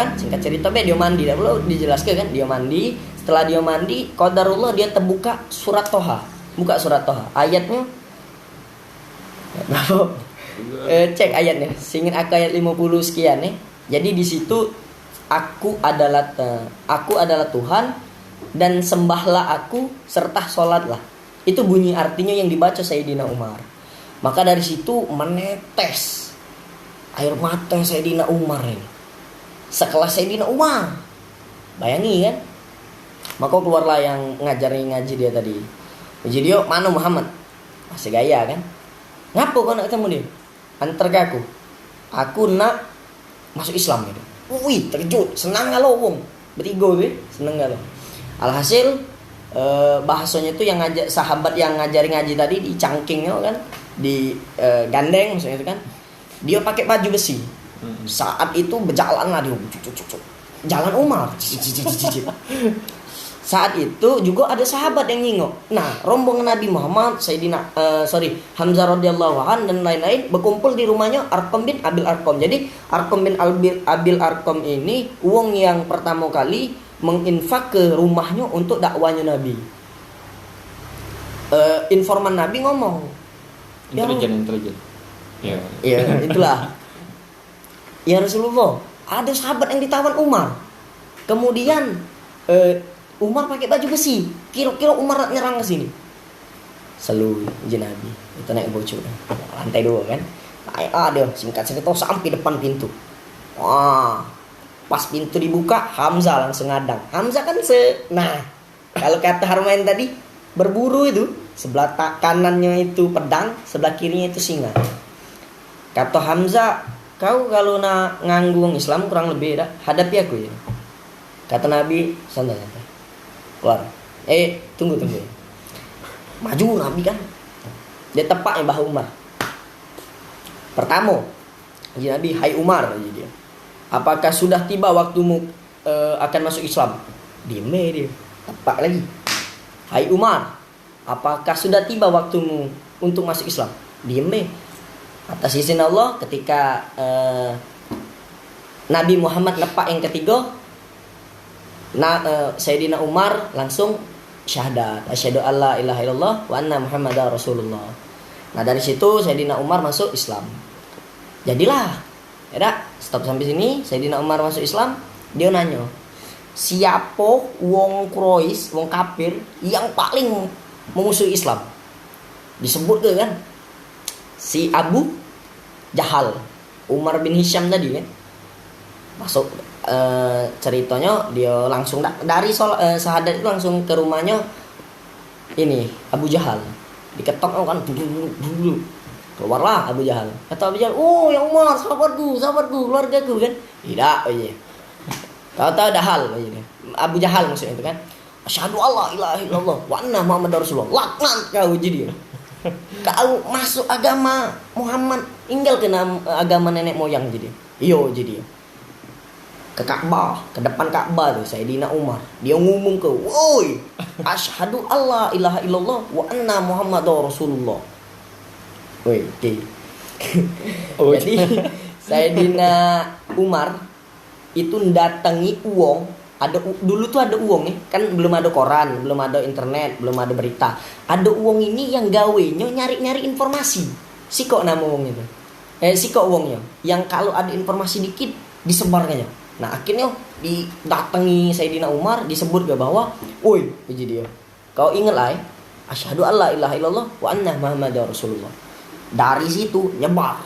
be dia mandi, dah perlu dijelaskan kan, dia mandi. Setelah dia mandi, qadarullah dia terbuka surat Toha. Buka surat Toha. Ayatnya berapa? Cek ayatnya. Singin aku ayat 50 sekian nih. Jadi di situ aku adalah Tuhan dan sembahlah aku serta sholatlah. Itu bunyi artinya yang dibaca Sayyidina Umar. Maka dari situ menetes air mata Sayyidina Umar ini. Sekelas Sayyidina Umar. Bayangi kan? Maka keluarlah yang ngaji dia tadi. Jadi dia mana Muhammad? Masih gaya kan? Ngapa kau nak ketemu dia? Antar ke aku. Aku nak masuk Islam gitu. Wih, terkejut, senang galo wong. Bertiga gitu, senang galo. Alhasil bahasanya itu yang ngajak sahabat yang ngajari ngaji tadi di cangkingnya kan, di gandeng maksudnya itu kan. Dia pakai baju besi. Saat itu berjalan lah dia. Jalan Umar. Saat itu juga ada sahabat yang nyingok. Nah, rombongan Nabi Muhammad, Hamzah radhiyallahu an dan lain-lain berkumpul di rumahnya Arqam bin Abil Arqam. Jadi Arqam bin Abil Arqam ini uang yang pertama kali menginfak ke rumahnya untuk dakwanya Nabi. Informan Nabi ngomong. Intelijen. Iya, itulah. Ya Rasulullah, ada sahabat yang ditawan Umar. Kemudian Umar pakai baju besi. Kira-kira Umar nak nyerang ke sini. Selalu izin Nabi. Itu naik bocor. Lantai 2 kan. Ada singkat cerita sampai depan pintu. Wah. Pas pintu dibuka, Hamzah langsung ngadang. Hamzah kan nah, kalau kata Harmain tadi berburu itu, sebelah kanannya itu pedang, sebelah kirinya itu singa. Kata Hamzah, kau kalau nak nganggung Islam kurang lebih dah, hadapi aku ya. Kata Nabi, santai-santai. Keluar. Tunggu. Maju Nabi kan. Dia tepaknya bahu Umar. Pertama, Nabi, hai Umar, dia. Apakah sudah tiba waktumu akan masuk Islam? Diam dia. Tepak lagi. Hai Umar, apakah sudah tiba waktumu untuk masuk Islam? Diam. Atas izin Allah, ketika Nabi Muhammad lepak yang ketiga, Sayyidina Umar langsung syahadat, asyhadu alla ilaha illallah wa anna muhammadar rasulullah. Nah, dari situ Sayyidina Umar masuk Islam. Jadilah, ya stop sampai sini. Sayyidina Umar masuk Islam. Dia nanya, siapa wong Quraisy, wong kafir yang paling memusuhi Islam? Disebut ke kan? Si Abu Jahal, Umar bin Hisham tadi kan. Masuk ceritanya dia langsung dari syahadat itu langsung ke rumahnya ini Abu Jahal. Diketok kan dulu. Keluarlah Abu Jahal. Kata Abu Jahal, "Oh, ya Umar, sahabatku, keluargaku kan." Tidak, aja. Kata Dahal aja. Abu Jahal maksudnya itu kan. Asyhadu alla ilaha illallah wa anna muhammadar rasulullah. Laknat kau jadi. Kau masuk agama Muhammad, tinggal ke agama nenek moyang jadi. Iyo jadi. ke Ka'bah, ke depan Ka'bah tuh Sayyidina Umar. Dia ngomong ke, "Woi, asyhadu alla ilaha illallah wa anna Muhammadar Rasulullah." Woi, oke. Oh, Jadi Sayyidina Umar itu datangi uang, dulu tuh ada uang nih, kan belum ada koran, belum ada internet, belum ada berita. Ada uang ini yang gawenya nyari-nyari informasi. Siko nama uang itu. Siko uangnya. Yang kalau ada informasi dikit disebarnya. Nah akhirnya didatangi Sayyidina Umar, disebut ke bahwa, "Woi, puji dia. Kau ingat lah, asyhadu alla ilaha illallah wa anna Muhammadar Rasulullah." Dari situ nyebar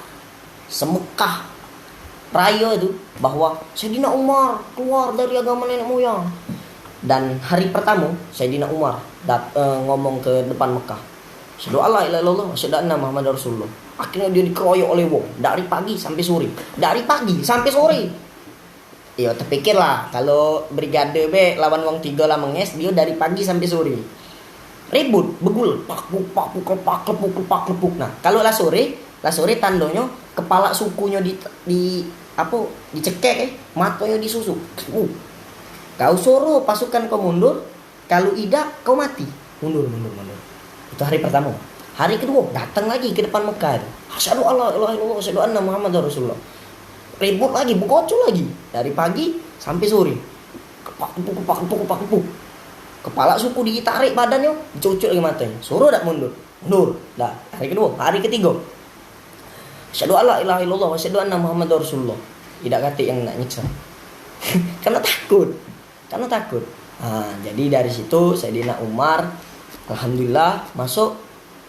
semekah raya itu bahwa Sayyidina Umar keluar dari agama nenek moyang. Dan hari pertama Sayyidina Umar ngomong ke depan Mekah, "Asyhadu alla ilaha illallah wa asyhadu anna Muhammadar Rasulullah." Akhirnya dia dikeroyok oleh wong dari pagi sampai sore. Dari pagi sampai sore. Iya, terpikirlah kalau brigade B lawan wong 3 lah menges, dia dari pagi sampai sore. Ribut, begul, pak. Nah, kalau lah sore tandanya kepala sukunya dicekek, matanya disusuk. Kau suruh pasukan kau mundur, kalau tidak kau mati. Mundur. Itu hari pertama. Hari kedua datang lagi ke depan Mekah. Asyhadu alla ilaha illallah wa asyhadu anna Muhammadar Rasulullah. Ribut lagi, bekocol lagi dari pagi sampai sore. Kepak. Kepala suku ditarik badannya, dicucuk lagi matanya. Suruh tak mundur. Dah, hari kedua, hari ketiga. Asyhadu alla ilaha illallah wa asyhadu anna Muhammadar Rasulullah. Tidak kata yang nak nyiksa. Karena takut. Nah, jadi dari situ Sayyidina Umar alhamdulillah masuk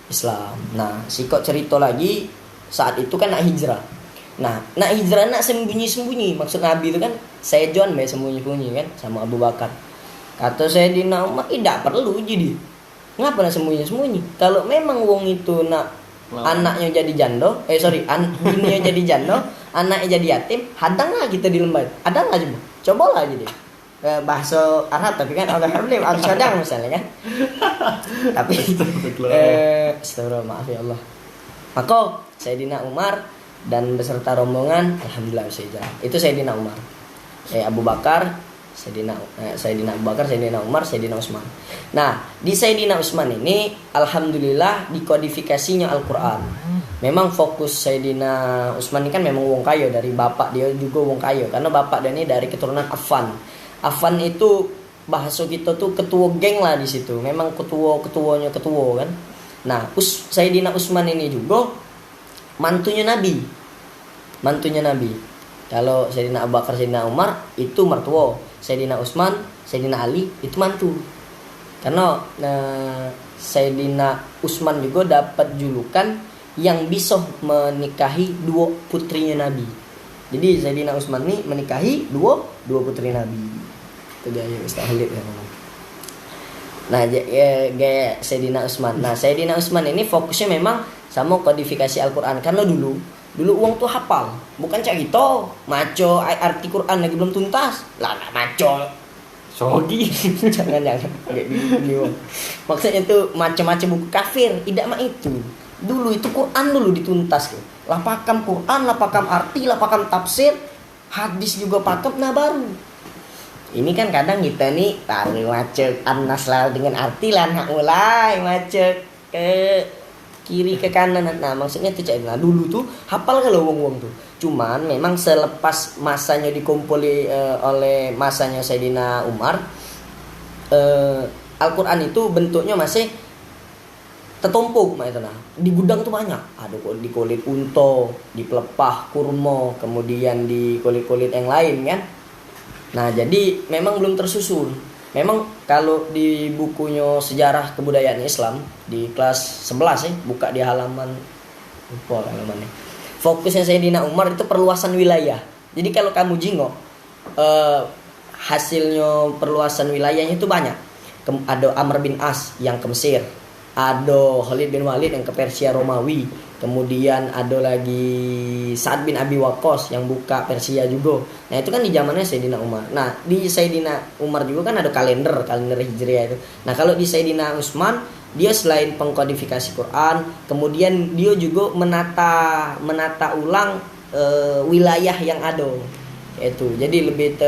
Islam. Nah, sikok cerita lagi saat itu kan nak hijrah. Nah, nak hijrah nak sembunyi-sembunyi. Maksud Nabi itu kan saya John sembunyi-sembunyi kan sama Abu Bakar. Kata Sayyidina Umar, tidak perlu jadi. Ngapa nak sembunyi-sembunyi? Kalau memang wong itu nak anaknya jadi jando, bininya jadi jando, anaknya jadi yatim, hadanglah kita di lembah. Ada nggak coba? Cobalah jadi. Bahasa Arab tapi kan Allah Habib harus hadang misalnya kan. Tapi astagfirullah, maaf ya Allah. Maka Sayyidina Umar dan beserta rombongan alhamdulillah bisa jalan. Itu Sayyidina Umar. Abu Bakar, Sayyidina Abu Bakar, Sayyidina Umar, Sayyidina Utsman. Nah, di Sayyidina Utsman ini alhamdulillah dikodifikasinya Al-Qur'an. Memang fokus Sayyidina Utsman ini kan memang wong kaya, dari bapak dia juga wong kaya karena bapak dia ini dari keturunan Affan. Affan itu bahasa kita tuh ketua geng lah di situ. Memang ketuanya kan. Nah, Sayyidina Utsman ini juga mantunya Nabi. Kalau Sayyidina Abu Bakar, Sayyidina Umar itu mertua, Sayyidina Utsman, Sayyidina Ali itu mantu. Karena Sayyidina Utsman juga dapat julukan yang bisa menikahi 2 putrinya Nabi. Jadi Sayyidina Utsman ini menikahi 2 putri Nabi. Itu dia Ustaz Khalid ya. Nah, gaya Sayyidina Utsman. Nah, Sayyidina Utsman ini fokusnya memang sama kodifikasi Al-Qur'an. Karena dulu uang tuh hafal. Bukan cak gitu, maco arti Quran lagi belum tuntas. Lah maco. Sogi. Jangan kayak gini. Maksudnya tuh macam-macam buku kafir, tidak mah itu. Dulu itu Quran dulu dituntas tuh. Lah pakam Quran, lah pakam arti, lah pakam tafsir, hadis juga pakam, nah baru. Ini kan kadang kita nih taruh macet Anas lah dengan arti lah nak mulai macet ke kiri ke kanan. Nah maksudnya tuh cak. Nah dulu tuh hafal kalau wong-wong tuh. Cuman memang selepas masanya dikumpuli oleh masanya Sayyidina Umar, Al-Quran itu bentuknya masih tertumpuk. Nah di gudang tuh banyak. Ada di kulit unta, di pelepah kurma, kemudian di kulit-kulit yang lain kan. Nah jadi memang belum tersusun. Memang kalau di bukunya sejarah kebudayaan Islam di kelas 11 buka di halaman lupa halamannya. Fokusnya Sayyidina Umar itu perluasan wilayah. Jadi kalau kamu jingok hasilnya perluasan wilayahnya itu banyak. Ada Amr bin As yang ke Mesir, ada Khalid bin Walid yang ke Persia Romawi, kemudian ada lagi Sa'ad bin Abi Waqqas yang buka Persia juga. Nah itu kan di zamannya Sayyidina Umar. Nah di Sayyidina Umar juga kan ada kalender Hijriah itu. Nah kalau di Sayyidina Utsman, dia selain pengkodifikasi Quran, kemudian dia juga menata ulang wilayah yang ada. Itu jadi lebih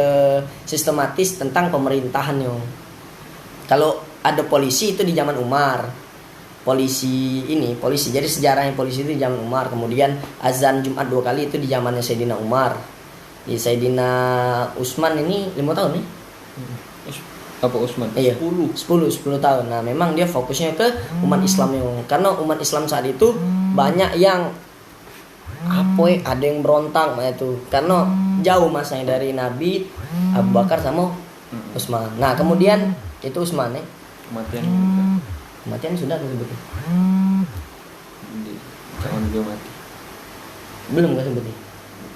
sistematis tentang pemerintahannya. Kalau ada polisi itu di zaman Umar, polisi jadi sejarahnya polisi itu di zaman Umar. Kemudian azan Jumat 2 kali itu di zamannya Sayyidina Umar. Di Sayyidina Utsman ini 5 tahun nih. Apa Utsman? Iya. 10 tahun. Nah, memang dia fokusnya ke umat Islamnya. Karena umat Islam saat itu banyak yang ada yang berontak itu. Karena jauh masanya dari Nabi, Abu Bakar sama Utsman. Nah, kemudian itu Utsman ya. Kematian sudah disebutnya. Jangan dia mati. Belum gak sebutnya.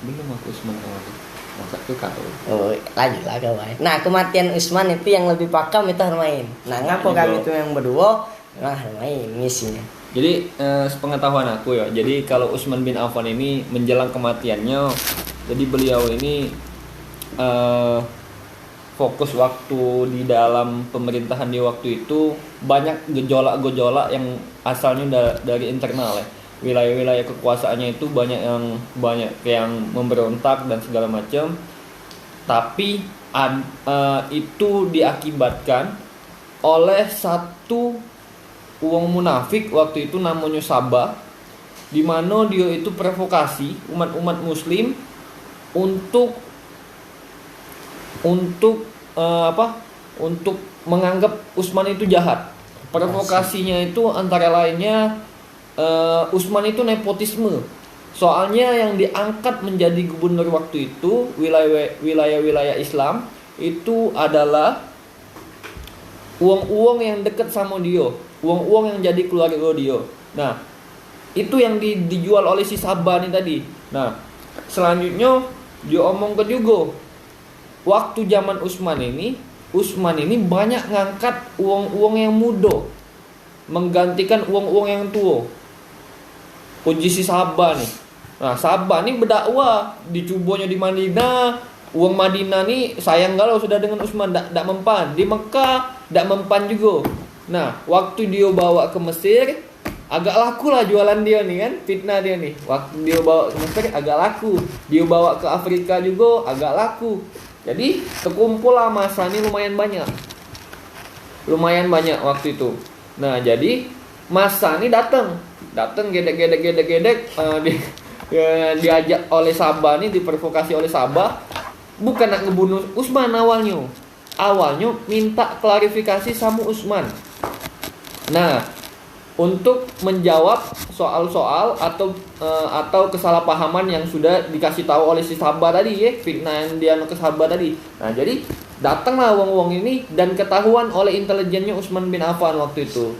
Belum aku Utsman awalnya. Masa itu kau. Oh, lanjut lah kawan. Nah, kematian Utsman itu yang lebih pakam itu Harmain. Nah, ngapa kami itu yang berdua? Nah, Harmain misinya. Jadi sepengetahuan aku ya. Jadi kalau Utsman bin Affan ini menjelang kematiannya, jadi beliau ini fokus waktu di dalam pemerintahan di waktu itu banyak gejolak-gejolak yang asalnya dari internal ya. Wilayah-wilayah kekuasaannya itu banyak yang memberontak dan segala macam. Tapi itu diakibatkan oleh satu uang munafik waktu itu namanya Sabah, di mana dia itu provokasi umat Muslim untuk menganggap Utsman itu jahat. Provokasinya itu antara lainnya Utsman itu nepotisme. Soalnya yang diangkat menjadi gubernur waktu itu wilayah-wilayah Islam itu adalah uang-uang yang dekat sama dia, uang-uang yang jadi keluarga dia. Nah, itu yang dijual oleh si Sabah nih tadi. Nah, selanjutnya dia omongkan juga waktu zaman Utsman ini banyak ngangkat uang-uang yang muda menggantikan uang-uang yang tua. Uji si Sabah nih. Nah, Sabah nih berdakwah dicubanya di Madinah. Uang Madinah nih sayang galau sudah dengan Utsman dak mempan. Di Mekah dak mempan juga. Nah, waktu dia bawa ke Mesir agak laku lah jualan dia nih kan, fitnah dia nih. Waktu dia bawa ke Mesir agak laku. Dia bawa ke Afrika juga agak laku. Jadi terkumpul lah masa ini lumayan banyak waktu itu. Nah, jadi masa ini datang gedek diajak oleh Sabah nih, diprovokasi oleh Sabah, bukan nak ngebunuh Utsman awalnya minta klarifikasi sama Utsman. Nah, untuk menjawab soal-soal atau kesalahpahaman yang sudah dikasih tahu oleh si Sabah tadi ya, fitnah yang dia ke Sabah tadi. Nah, jadi datanglah uang-uang ini dan ketahuan oleh intelijennya Utsman bin Affan waktu itu.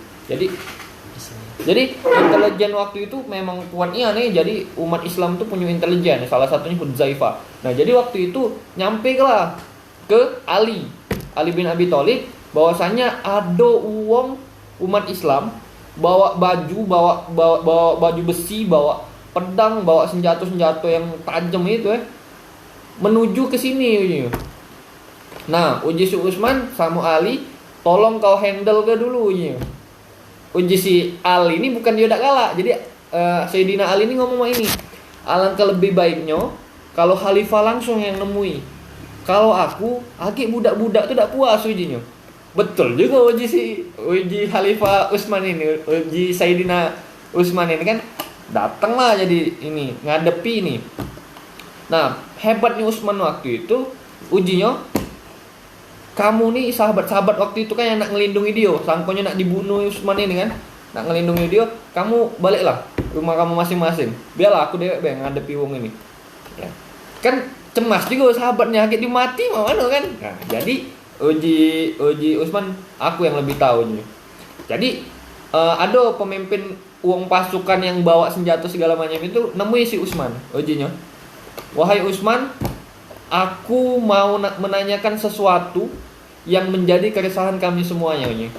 Jadi intelijen waktu itu memang kuat nih. Jadi umat Islam tuh punya intelijen, salah satunya Hudzaifah. Nah, jadi waktu itu nyampe lah ke Ali bin Abi Thalib bahwasanya ada uang umat Islam bawa baju besi, bawa pedang, bawa senjata yang tajam itu menuju ke sini. Nah, uji si Utsman sama Ali, tolong kau handle ke dulu uji si Ali ini bukan dia udah galak. Jadi Sayyidina Ali ini ngomong ini, alangkah lebih baiknya kalau khalifah langsung yang nemui. Kalau aku budak-budak tuh tidak puas ujinya. Betul juga uji Khalifah Utsman ini, uji Sayyidina Utsman ini kan datanglah jadi ini ngadepi ini. Nah, hebatnya Utsman waktu itu ujinya, kamu nih sahabat-sahabat waktu itu kan yang nak ngelindungi dia, sangkonya nak dibunuh Utsman ini kan, nak ngelindungi dia, kamu baliklah rumah kamu masing-masing, biarlah aku dewek ngadepi wong ini ya. Kan cemas juga sahabatnya, akhirnya dimati mau mana kan. Nah, jadi uji Utsman aku yang lebih tahu nih. Jadi ada pemimpin uang pasukan yang bawa senjata segala macam itu nemui si Utsman ujinya. Wahai Utsman, aku mau menanyakan sesuatu yang menjadi keresahan kami semuanya ini.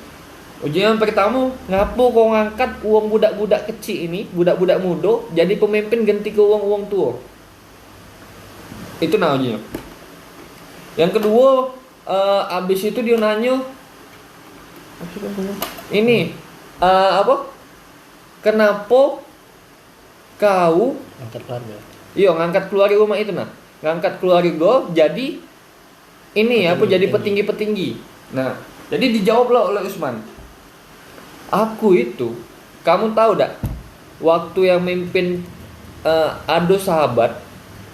Ujian pertama, ngapo kau ngangkat uang budak-budak kecil ini, budak-budak muda jadi pemimpin ganti ke uang tua? Itu nah ujinya. Yang kedua, abis itu dia nanya ini kenapa kau ngangkat keluarga rumah itu nah? ngangkat keluarga jadi ini apa jadi petinggi-petinggi. Nah, jadi dijawablah oleh Utsman. Aku itu, kamu tahu dak, waktu yang mimpin ada sahabat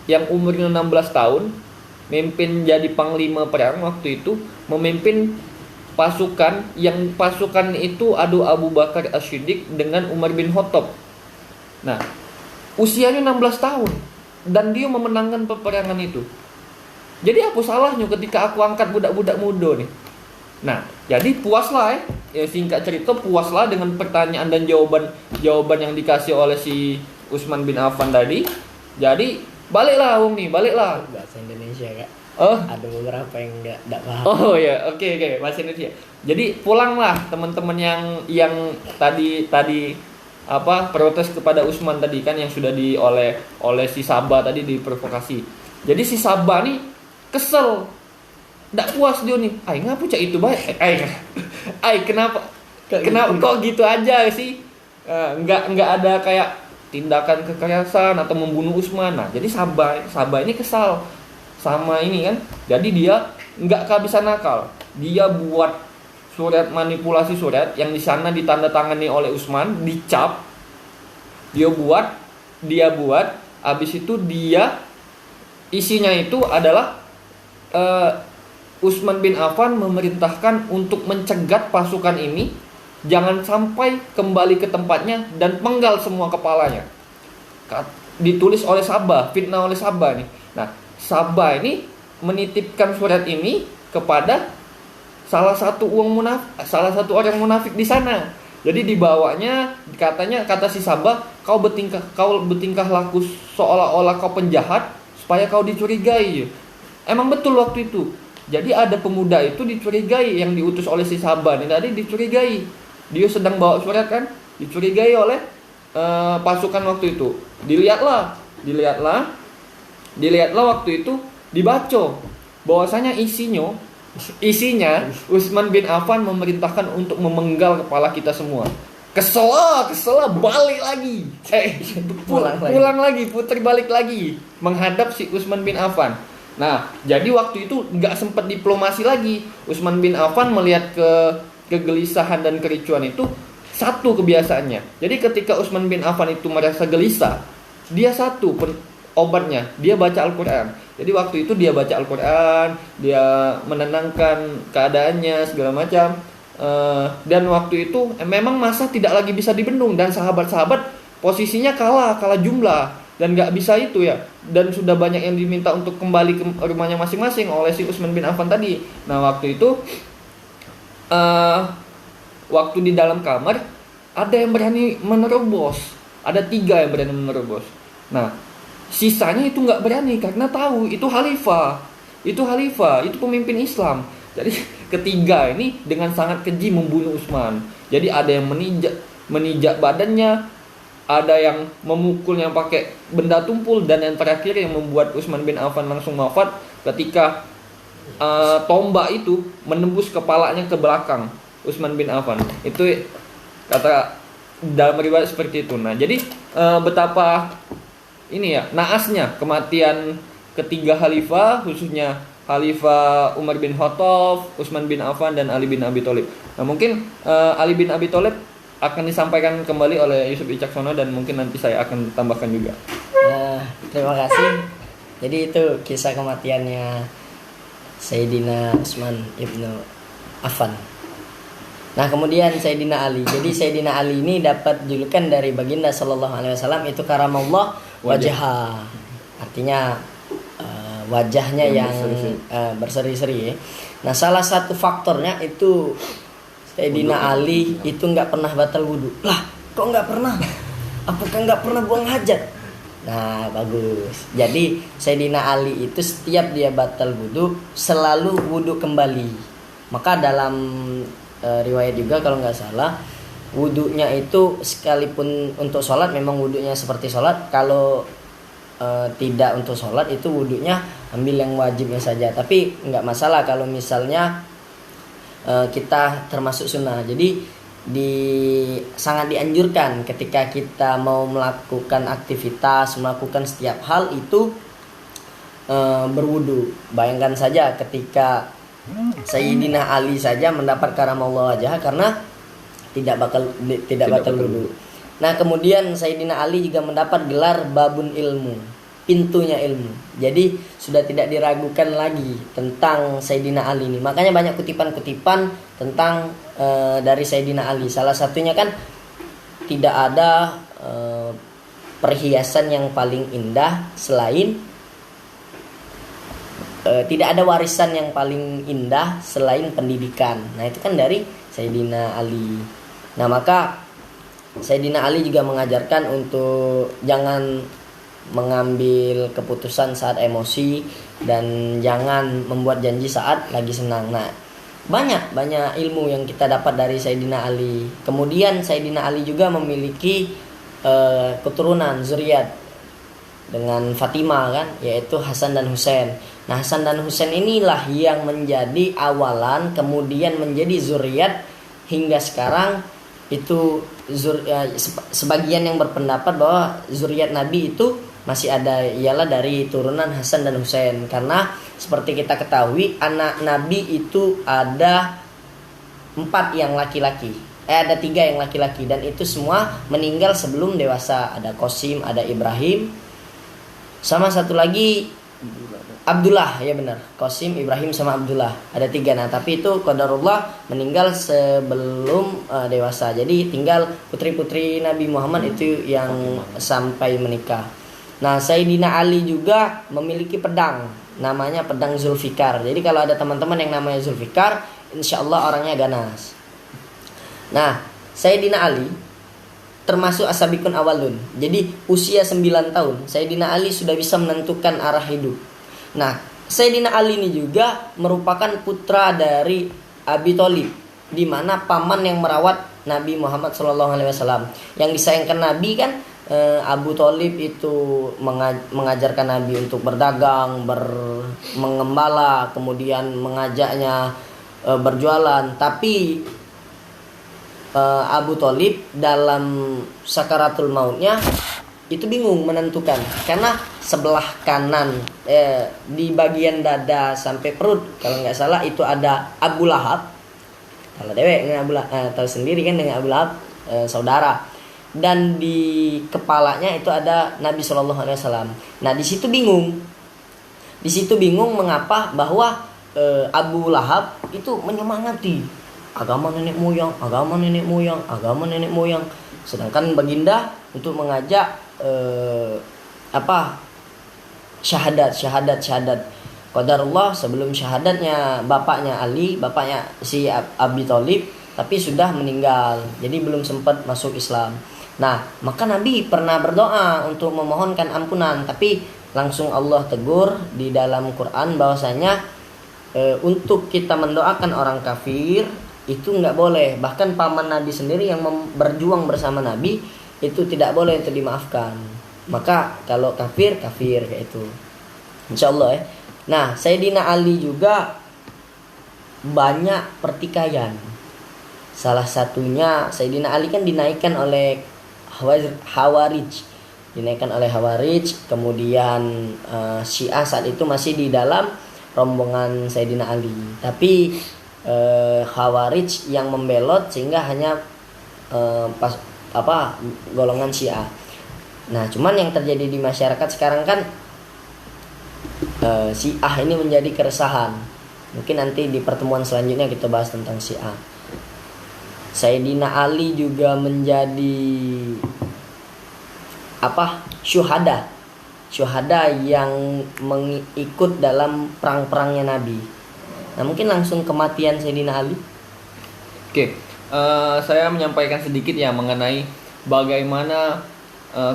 yang umurnya 16 tahun, mimpin jadi panglima perang waktu itu, memimpin pasukan yang pasukan itu adu Abu Bakar As-Siddiq dengan Umar bin Khattab. Nah, usianya 16 tahun dan dia memenangkan peperangan itu. Jadi apa salahnya ketika aku angkat budak-budak muda nih? Nah, jadi puaslah ya singkat cerita puaslah dengan pertanyaan dan jawaban yang dikasih oleh si Utsman bin Affan tadi. Jadi baliklah Wong nih, baliklah. Bahasa Indonesia Kak. Oh, Ada beberapa yang enggak paham. oh ya, oke bahasa Indonesia. Jadi pulanglah teman-teman yang tadi apa protes kepada Utsman tadi kan yang sudah oleh si Sabah tadi diprovokasi. Jadi si Sabah nih kesel, nggak puas dia nih. Ngapa cak itu baik? Kenapa kok gitu aja sih? Nggak ada kayak tindakan kekerasan atau membunuh Utsman. Nah, jadi Sabah ini kesal sama ini kan. Jadi dia nggak kehabisan akal. Dia buat manipulasi surat yang di sana ditandatangani oleh Utsman, dicap. Dia buat, habis itu isinya itu adalah Utsman bin Affan memerintahkan untuk mencegat pasukan ini jangan sampai kembali ke tempatnya dan penggal semua kepalanya. Ditulis oleh Sabah, fitnah oleh Sabah nih. Nah, Sabah ini menitipkan surat ini kepada salah satu orang munafik di sana. Jadi dibawanya katanya kata si Sabah, kau bertingkah laku seolah-olah kau penjahat supaya kau dicurigai. Emang betul waktu itu. Jadi ada pemuda itu dicurigai yang diutus oleh si Sabah ini tadi dicurigai. Dia sedang bawa surat kan, dicurigai oleh pasukan waktu itu. Dilihatlah waktu itu dibaca bahwasanya isinya Utsman bin Affan memerintahkan untuk memenggal kepala kita semua. Kesel balik lagi. Pulang lagi, putar balik lagi menghadap si Utsman bin Affan. Nah, jadi waktu itu nggak sempat diplomasi lagi. Utsman bin Affan melihat kegelisahan dan kericuan itu, satu kebiasaannya. Jadi ketika Utsman bin Affan itu merasa gelisah, dia satu obatnya, dia baca Al-Quran. Jadi waktu itu dia baca Al-Quran, dia menenangkan keadaannya segala macam. Dan waktu itu memang masa tidak lagi bisa dibendung dan sahabat-sahabat posisinya kalah jumlah. Dan gak bisa itu ya. Dan sudah banyak yang diminta untuk kembali ke rumahnya masing-masing oleh si Utsman bin Affan tadi. Nah waktu itu waktu di dalam kamar ada yang berani menerobos. Ada 3 yang berani menerobos. Nah sisanya itu gak berani karena tahu itu khalifah. Itu pemimpin Islam. Jadi ketiga ini dengan sangat keji membunuh Utsman. Jadi ada yang menijak badannya, ada yang memukulnya pakai benda tumpul, dan yang terakhir yang membuat Utsman bin Affan langsung wafat ketika tombak itu menembus kepalanya ke belakang Utsman bin Affan. Itu kata dalam riwayat seperti itu. Nah, jadi betapa ini ya naasnya kematian ketiga khalifah, khususnya Khalifah Umar bin Khattab, Utsman bin Affan, dan Ali bin Abi Thalib. Nah, mungkin Ali bin Abi Thalib akan disampaikan kembali oleh Yusuf Wicaksono dan mungkin nanti saya akan tambahkan juga. Terima kasih. Jadi itu kisah kematiannya Sayyidina Utsman ibnu Affan. Nah kemudian Sayyidina Ali. Jadi Sayyidina Ali ini dapat julukan dari baginda Sallallahu Alaihi Wasallam itu karamallah wajah. Artinya wajahnya yang berseri-seri. Nah salah satu faktornya itu Sayyidina Ali itu nggak pernah batal wudu. Lah, kok nggak pernah? Apakah nggak pernah buang hajat? Nah, bagus. Jadi Sayyidina Ali itu setiap dia batal wudu selalu wudu kembali. Maka dalam riwayat juga kalau nggak salah, wudunya itu sekalipun untuk sholat memang wudunya seperti sholat. Kalau tidak untuk sholat itu wudunya ambil yang wajibnya saja. Tapi nggak masalah kalau misalnya kita termasuk sunnah. Jadi sangat dianjurkan ketika kita mau melakukan aktivitas, melakukan setiap hal itu berwudu. Bayangkan saja ketika Sayyidina Ali saja mendapat karamallahu wajhah karena tidak batal wudu. Nah, kemudian Sayyidina Ali juga mendapat gelar babun ilmu, pintunya ilmu. Jadi sudah tidak diragukan lagi tentang Sayyidina Ali ini. Makanya banyak kutipan-kutipan tentang dari Sayyidina Ali. Salah satunya kan tidak ada perhiasan yang paling indah selain tidak ada warisan yang paling indah selain pendidikan. Nah, itu kan dari Sayyidina Ali. Nah, maka Sayyidina Ali juga mengajarkan untuk jangan mengambil keputusan saat emosi dan jangan membuat janji saat lagi senang. Nah, banyak ilmu yang kita dapat dari Sayyidina Ali. Kemudian Sayyidina Ali juga memiliki keturunan zuriat dengan Fatimah kan, yaitu Hasan dan Husain. Nah, Hasan dan Husain inilah yang menjadi awalan, kemudian menjadi zuriat hingga sekarang. Itu sebagian yang berpendapat bahwa zuriat Nabi itu masih ada, ialah dari turunan Hasan dan Husain. Karena seperti kita ketahui, anak Nabi itu ada 4 yang laki-laki, ada 3 yang laki-laki, dan itu semua meninggal sebelum dewasa. Ada Qasim, ada Ibrahim, sama satu lagi Abdullah, ya benar, Qasim, Ibrahim sama Abdullah, ada 3. Nah, tapi itu qadarullah meninggal sebelum dewasa. Jadi tinggal putri-putri Nabi Muhammad itu yang sampai menikah. Nah, Sayyidina Ali juga memiliki pedang, namanya pedang Zulfikar. Jadi kalau ada teman-teman yang namanya Zulfikar, insya Allah orangnya ganas. Nah, Sayyidina Ali termasuk as-sabiqun awalun. Jadi usia 9 tahun Sayyidina Ali sudah bisa menentukan arah hidup. Nah, Sayyidina Ali ini juga merupakan putra dari Abi Thalib, di mana paman yang merawat Nabi Muhammad SAW. Yang disayangkan Nabi kan Abu Thalib itu mengajarkan Nabi untuk berdagang, mengembala, kemudian mengajaknya berjualan. Tapi Abu Thalib dalam sakaratul mautnya itu bingung menentukan, karena sebelah kanan di bagian dada sampai perut kalau nggak salah itu ada Abu Lahab. Kalau dewek dengan Abu Lahab, tahu sendiri kan dengan Abu Lahab saudara. Dan di kepalanya itu ada Nabi SAW. Nah, di situ bingung mengapa bahwa Abu Lahab itu menyemangati agama nenek moyang, sedangkan baginda untuk mengajak syahadat. Qadarullah sebelum syahadatnya bapaknya Ali, bapaknya si Abi Thalib, tapi sudah meninggal, jadi belum sempat masuk Islam. Nah, maka Nabi pernah berdoa untuk memohonkan ampunan, tapi langsung Allah tegur di dalam Quran bahwasanya untuk kita mendoakan orang kafir itu nggak boleh. Bahkan paman Nabi sendiri yang berjuang bersama Nabi itu tidak boleh untuk dimaafkan. Maka kalau kafir kayak itu, insyaallah ya. Nah, Sayyidina Ali juga banyak pertikaian. Salah satunya Sayyidina Ali kan dinaikkan oleh Khawarij, kemudian Syiah saat itu masih di dalam rombongan Sayyidina Ali. Tapi Khawarij yang membelot sehingga hanya golongan Syiah. Nah, cuman yang terjadi di masyarakat sekarang kan Syiah ini menjadi keresahan. Mungkin nanti di pertemuan selanjutnya kita bahas tentang Syiah. Sayyidina Ali juga menjadi syuhada yang mengikut dalam perang-perangnya Nabi. Nah, mungkin langsung kematian Sayyidina Ali. Oke, saya menyampaikan sedikit ya mengenai bagaimana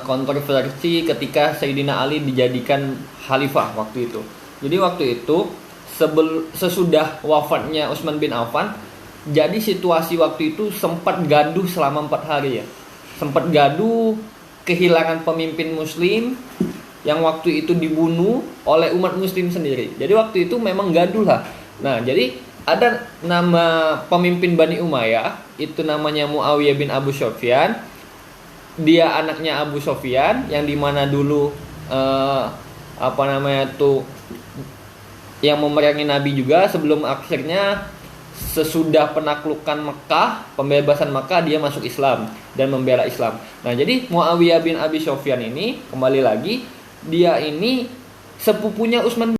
kontroversi ketika Sayyidina Ali dijadikan khalifah waktu itu. Jadi waktu itu sesudah wafatnya Utsman bin Affan, jadi situasi waktu itu sempat gaduh selama 4 hari ya. Sempat gaduh, kehilangan pemimpin muslim yang waktu itu dibunuh oleh umat muslim sendiri. Jadi waktu itu memang gaduh lah. Nah, jadi ada nama pemimpin Bani Umayyah, itu namanya Muawiyah bin Abu Sufyan. Dia anaknya Abu Sufyan, yang dimana dulu yang memerangi Nabi juga sebelum akhirnya sesudah penaklukan Mekah, pembebasan Mekah, dia masuk Islam dan membela Islam. Nah, jadi Muawiyah bin Abi Sufyan ini kembali lagi, dia ini sepupunya Utsman